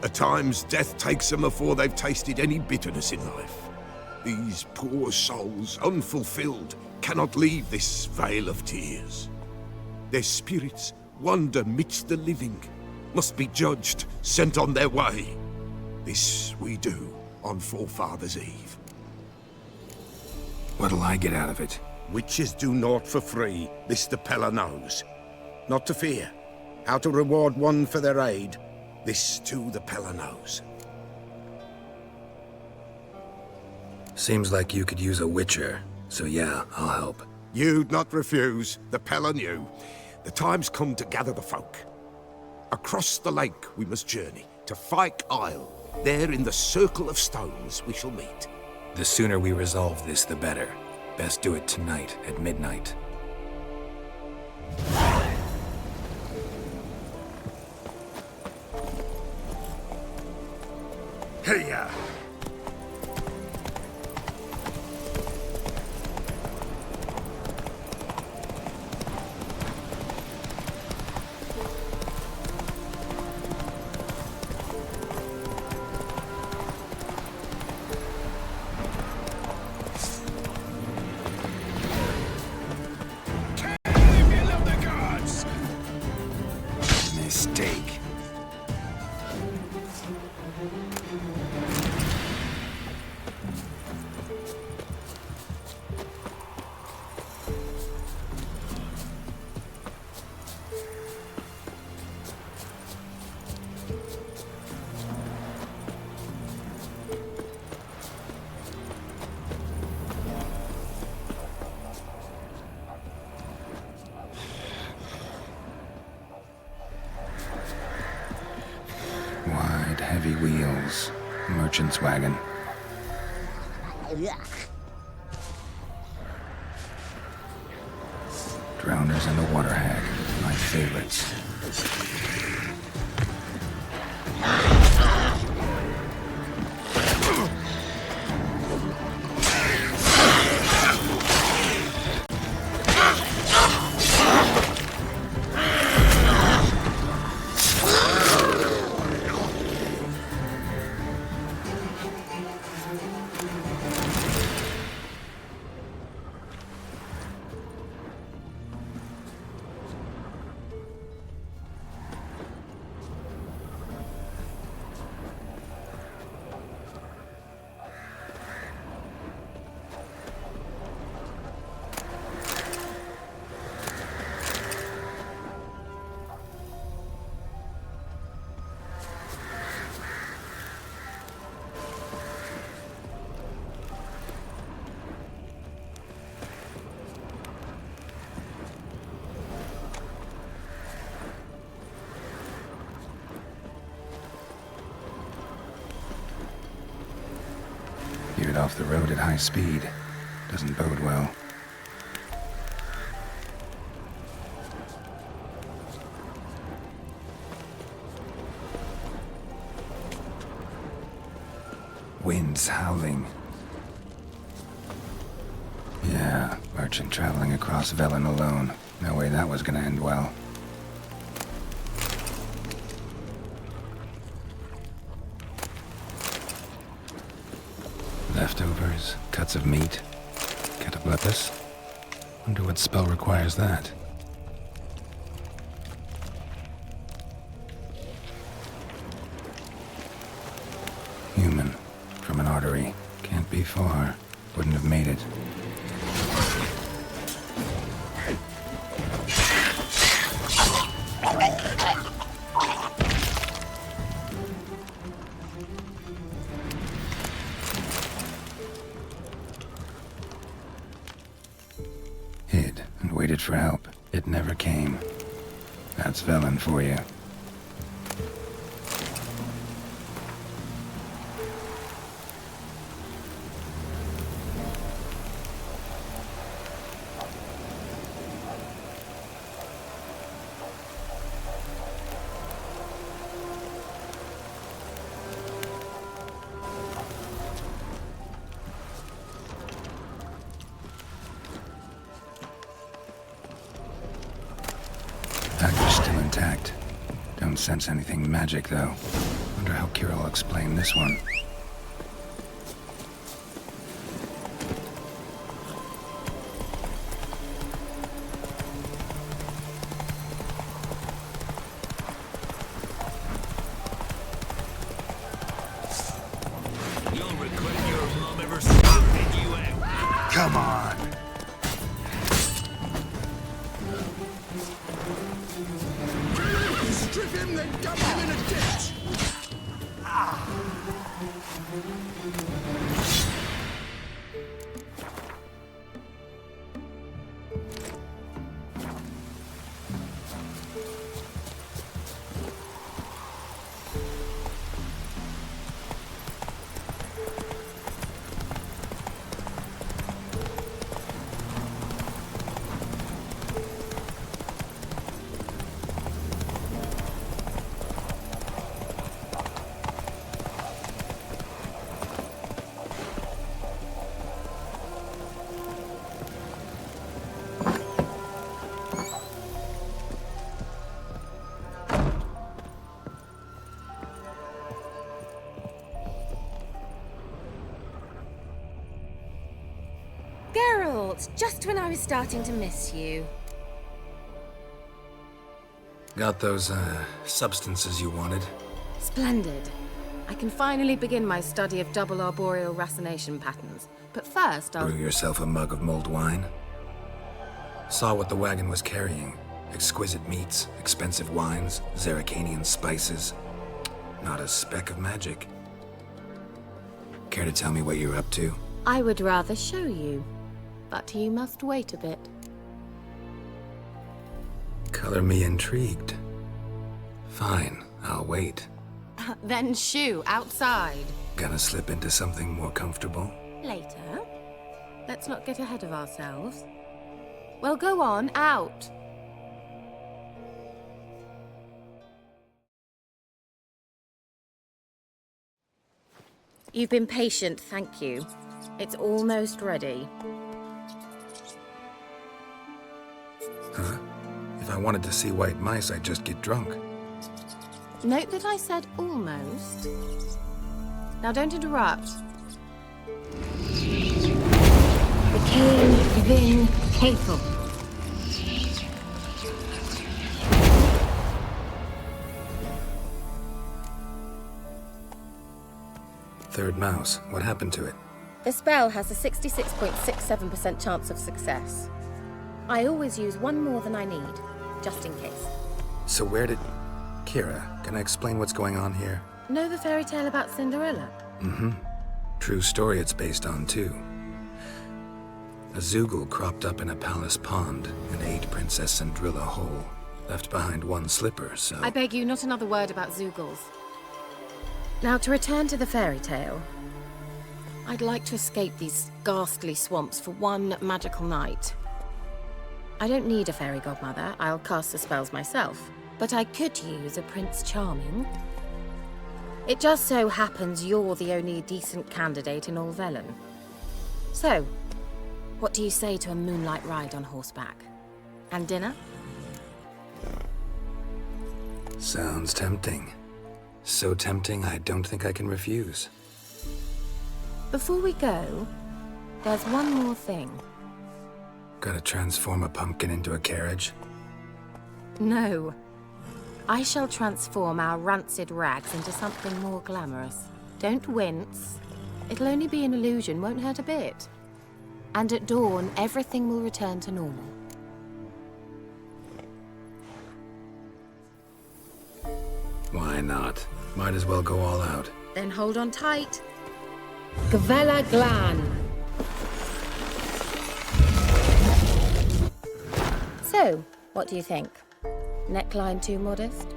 At times death takes them before they've tasted any bitterness in life. These poor souls, unfulfilled, cannot leave this vale of tears. Their spirits wander midst the living, must be judged, sent on their way. This we do on Forefathers' Eve. What'll I get out of it? Witches do naught for free, this the Pella knows. Not to fear. How to reward one for their aid, this too the Pella knows. Seems like you could use a witcher, so yeah, I'll help. You'd not refuse, the Pella knew. The time's come to gather the folk. Across the lake we must journey, to Fyke Isle. There in the circle of stones we shall meet. The sooner we resolve this, the better. Best do it tonight at midnight. Hey-ya! Mistake. Wide, heavy wheels. Merchant's wagon. Drowners and the water hag. My favorites. Veered off the road at high speed. Doesn't bode well. Winds howling. Yeah, merchant traveling across Velen alone. No way that was gonna end well. Leftovers, cuts of meat, cataplepis. Wonder what spell requires that. Human, from an artery. Can't be far. Wouldn't have made it. Hid and waited for help. It never came. That's Velen for you. Dagger's still intact. Don't sense anything magic, though. Wonder how Kira will explain this one. You'll regret your mom ever spotted you out. Come on. Strip him, then dump him in a ditch! Geralt, just when I was starting to miss you. Got those, substances you wanted? Splendid. I can finally begin my study of double arboreal racination patterns. But first, I'll... Brew yourself a mug of mulled wine? Saw what the wagon was carrying. Exquisite meats, expensive wines, Zerrikanian spices. Not a speck of magic. Care to tell me what you're up to? I would rather show you. But you must wait a bit. Color me intrigued. Fine, I'll wait. Then shoo, outside. Gonna slip into something more comfortable? Later. Let's not get ahead of ourselves. Well, go on, out. You've been patient, thank you. It's almost ready. Huh? If I wanted to see white mice, I'd just get drunk. Note that I said almost. Now don't interrupt. The king within capable. Third mouse. What happened to it? The spell has a 66.67% chance of success. I always use one more than I need, just in case. So where did... Kira, can I explain what's going on here? Know the fairy tale about Cinderella? Mm-hmm. True story it's based on, too. A Zoogle cropped up in a palace pond and ate Princess Cinderella whole. Left behind one slipper, so... I beg you, not another word about Zoogles. Now, to return to the fairy tale. I'd like to escape these ghastly swamps for one magical night. I don't need a fairy godmother. I'll cast the spells myself. But I could use a Prince Charming. It just so happens you're the only decent candidate in all Velen. So, what do you say to a moonlight ride on horseback? And dinner? Sounds tempting. So tempting, I don't think I can refuse. Before we go, there's one more thing. Gotta transform a pumpkin into a carriage? No. I shall transform our rancid rags into something more glamorous. Don't wince. It'll only be an illusion, won't hurt a bit. And at dawn, everything will return to normal. Why not? Might as well go all out. Then hold on tight. Gavella Glan. So, what do you think? Neckline too modest?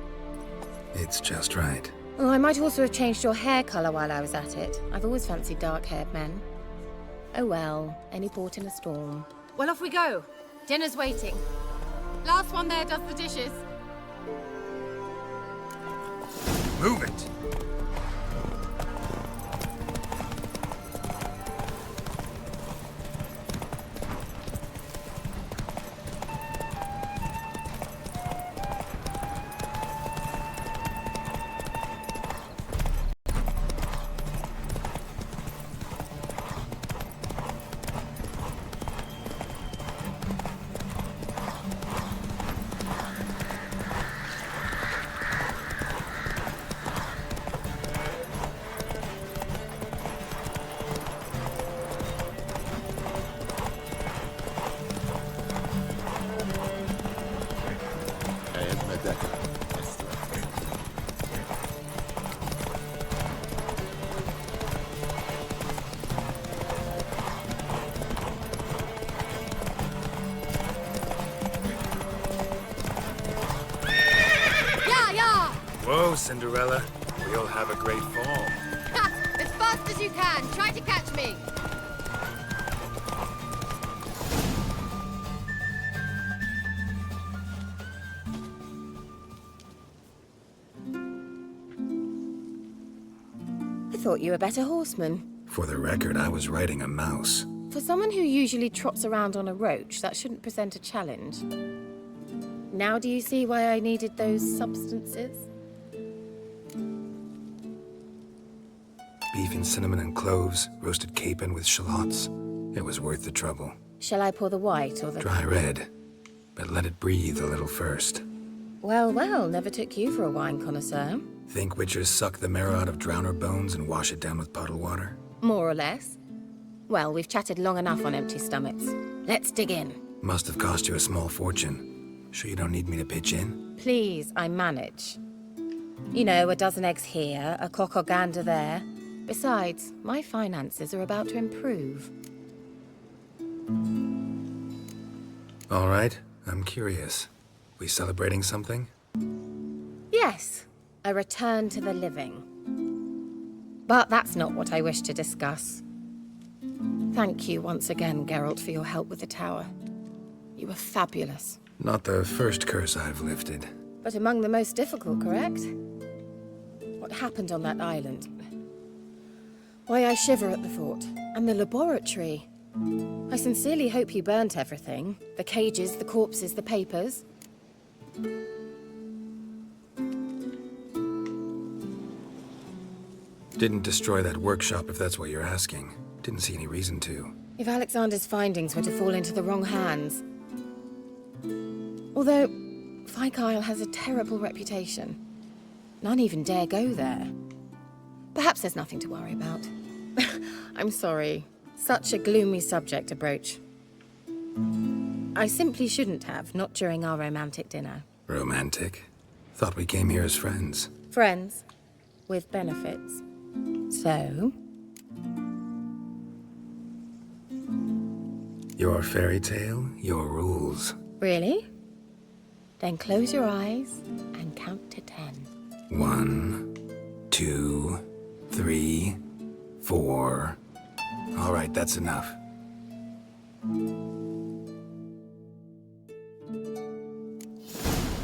It's just right. Oh, I might also have changed your hair colour while I was at it. I've always fancied dark-haired men. Oh well, any port in a storm. Well, off we go. Dinner's waiting. Last one there does the dishes. Move it! Whoa, Cinderella. We'll have a great fall. Ha! As fast as you can. Try to catch me. I thought you were a better horseman. For the record, I was riding a mouse. For someone who usually trots around on a roach, that shouldn't present a challenge. Now do you see why I needed those substances? Beef and cinnamon and cloves, roasted capon with shallots. It was worth the trouble. Shall I pour the white or the... Dry red, but let it breathe a little first. Well, well, never took you for a wine connoisseur. Think witchers suck the marrow out of drowner bones and wash it down with puddle water? More or less. Well, we've chatted long enough on empty stomachs. Let's dig in. Must have cost you a small fortune. Sure you don't need me to pitch in? Please, I manage. You know, a dozen eggs here, a cock or gander there. Besides, my finances are about to improve. All right, I'm curious. We celebrating something? Yes, a return to the living. But that's not what I wish to discuss. Thank you once again, Geralt, for your help with the tower. You were fabulous. Not the first curse I've lifted. But among the most difficult, correct? What happened on that island? Why, I shiver at the thought. And the laboratory. I sincerely hope you burnt everything. The cages, the corpses, the papers. Didn't destroy that workshop, if that's what you're asking. Didn't see any reason to. If Alexander's findings were to fall into the wrong hands... Although, Fyke Isle has a terrible reputation. None even dare go there. Perhaps there's nothing to worry about. I'm sorry. Such a gloomy subject to broach. I simply shouldn't have, not during our romantic dinner. Romantic? Thought we came here as friends. Friends. With benefits. So? Your fairy tale, your rules. Really? Then close your eyes and count to 10. 1, 2, 3, 4, but that's enough.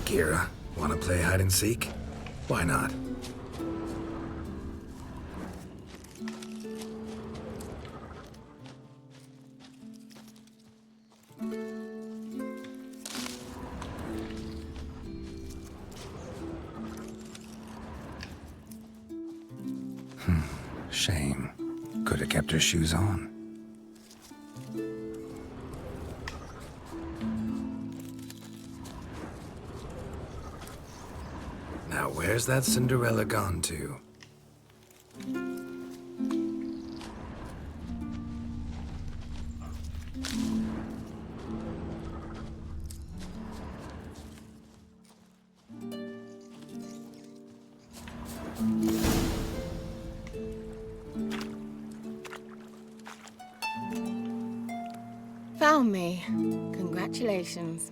Kira, wanna play hide and seek? Why not? Shame. Could have kept her shoes on. Now where's that Cinderella gone to? Found me. Congratulations.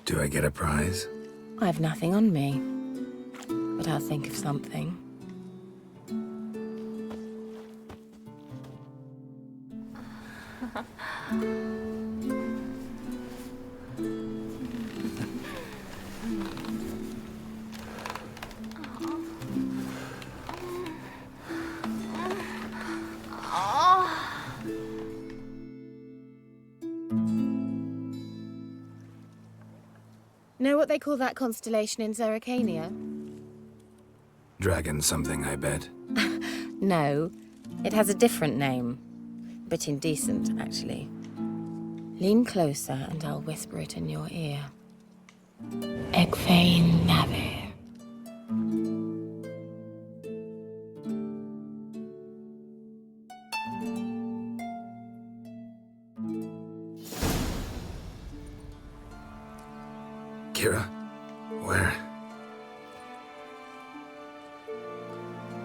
Do I get a prize? I've nothing on me, but I'll think of something. Know what they call that constellation in Zerrikania? Dragon something, I bet. No, it has a different name. Bit indecent, actually. Lean closer and I'll whisper it in your ear. Egfain Nave. Kira? Where?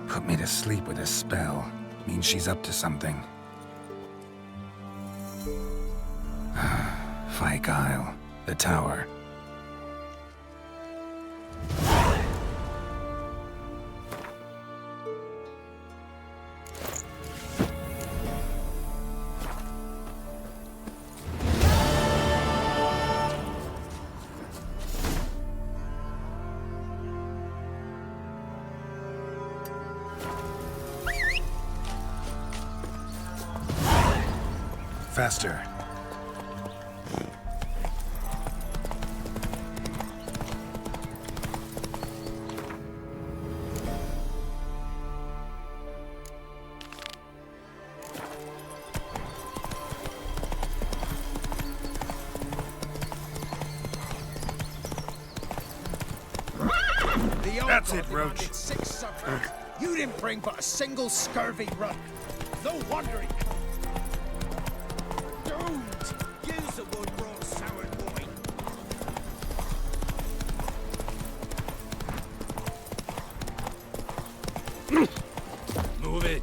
Put me to sleep with a spell. Means she's up to something. Fyke Isle. The tower. Faster. That's it, Roach. 6 subjects. You didn't bring but a single scurvy run. No wonder he... Don't use the one raw sour wine. Move it.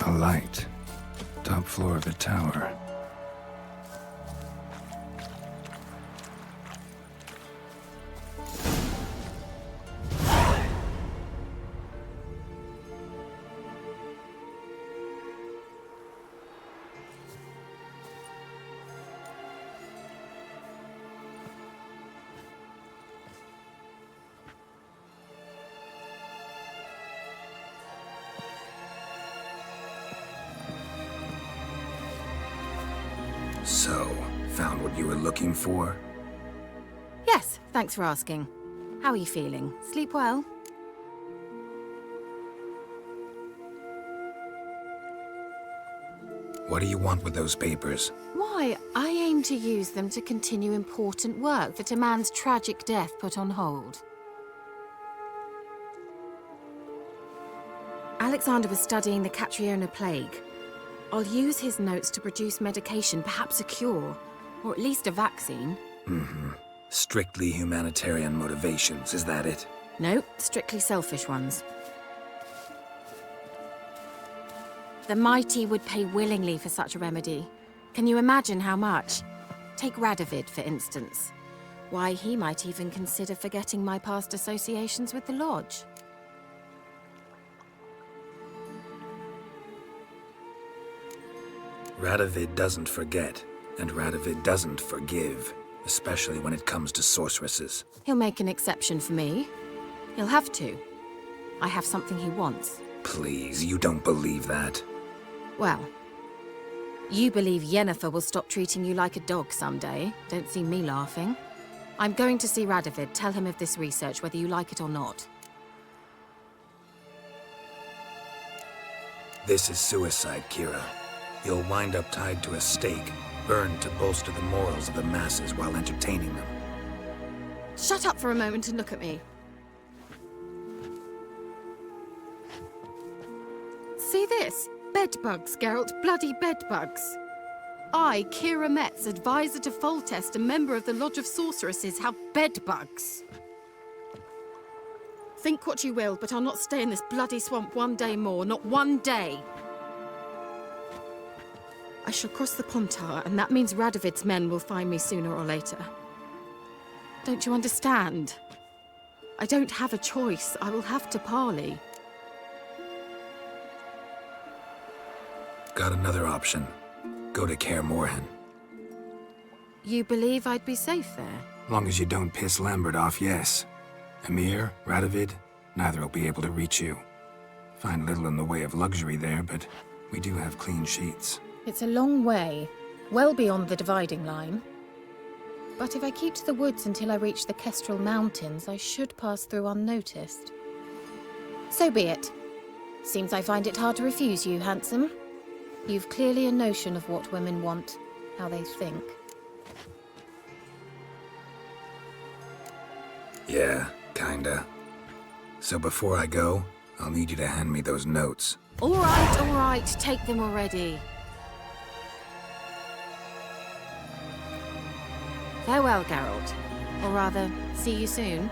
A light. Top floor of the tower. So, found what you were looking for? Yes, thanks for asking. How are you feeling? Sleep well? What do you want with those papers? Why, I aim to use them to continue important work that a man's tragic death put on hold. Alexander was studying the Catriona plague. I'll use his notes to produce medication, perhaps a cure, or at least a vaccine. Mm-hmm. Strictly humanitarian motivations, is that it? No, strictly selfish ones. The mighty would pay willingly for such a remedy. Can you imagine how much? Take Radovid, for instance. Why, he might even consider forgetting my past associations with the Lodge. Radovid doesn't forget, and Radovid doesn't forgive, especially when it comes to sorceresses. He'll make an exception for me. He'll have to. I have something he wants. Please, you don't believe that. Well, you believe Yennefer will stop treating you like a dog someday. Don't see me laughing. I'm going to see Radovid, tell him of this research, whether you like it or not. This is suicide, Kira. You'll wind up tied to a stake, burned to bolster the morals of the masses while entertaining them. Shut up for a moment and look at me. See this? Bedbugs, Geralt. Bloody bedbugs. I, Kira Metz, advisor to Foltest, a member of the Lodge of Sorceresses, have bedbugs. Think what you will, but I'll not stay in this bloody swamp one day more. Not one day. I shall cross the Pontar, and that means Radovid's men will find me sooner or later. Don't you understand? I don't have a choice. I will have to parley. Got another option. Go to Kaer Morhen. You believe I'd be safe there? Long as you don't piss Lambert off, yes. Emir, Radovid, neither will be able to reach you. Find little in the way of luxury there, but we do have clean sheets. It's a long way, well beyond the dividing line. But if I keep to the woods until I reach the Kestrel Mountains, I should pass through unnoticed. So be it. Seems I find it hard to refuse you, handsome. You've clearly a notion of what women want, how they think. Yeah, kinda. So before I go, I'll need you to hand me those notes. All right, take them already. Farewell, Geralt. Or rather, see you soon.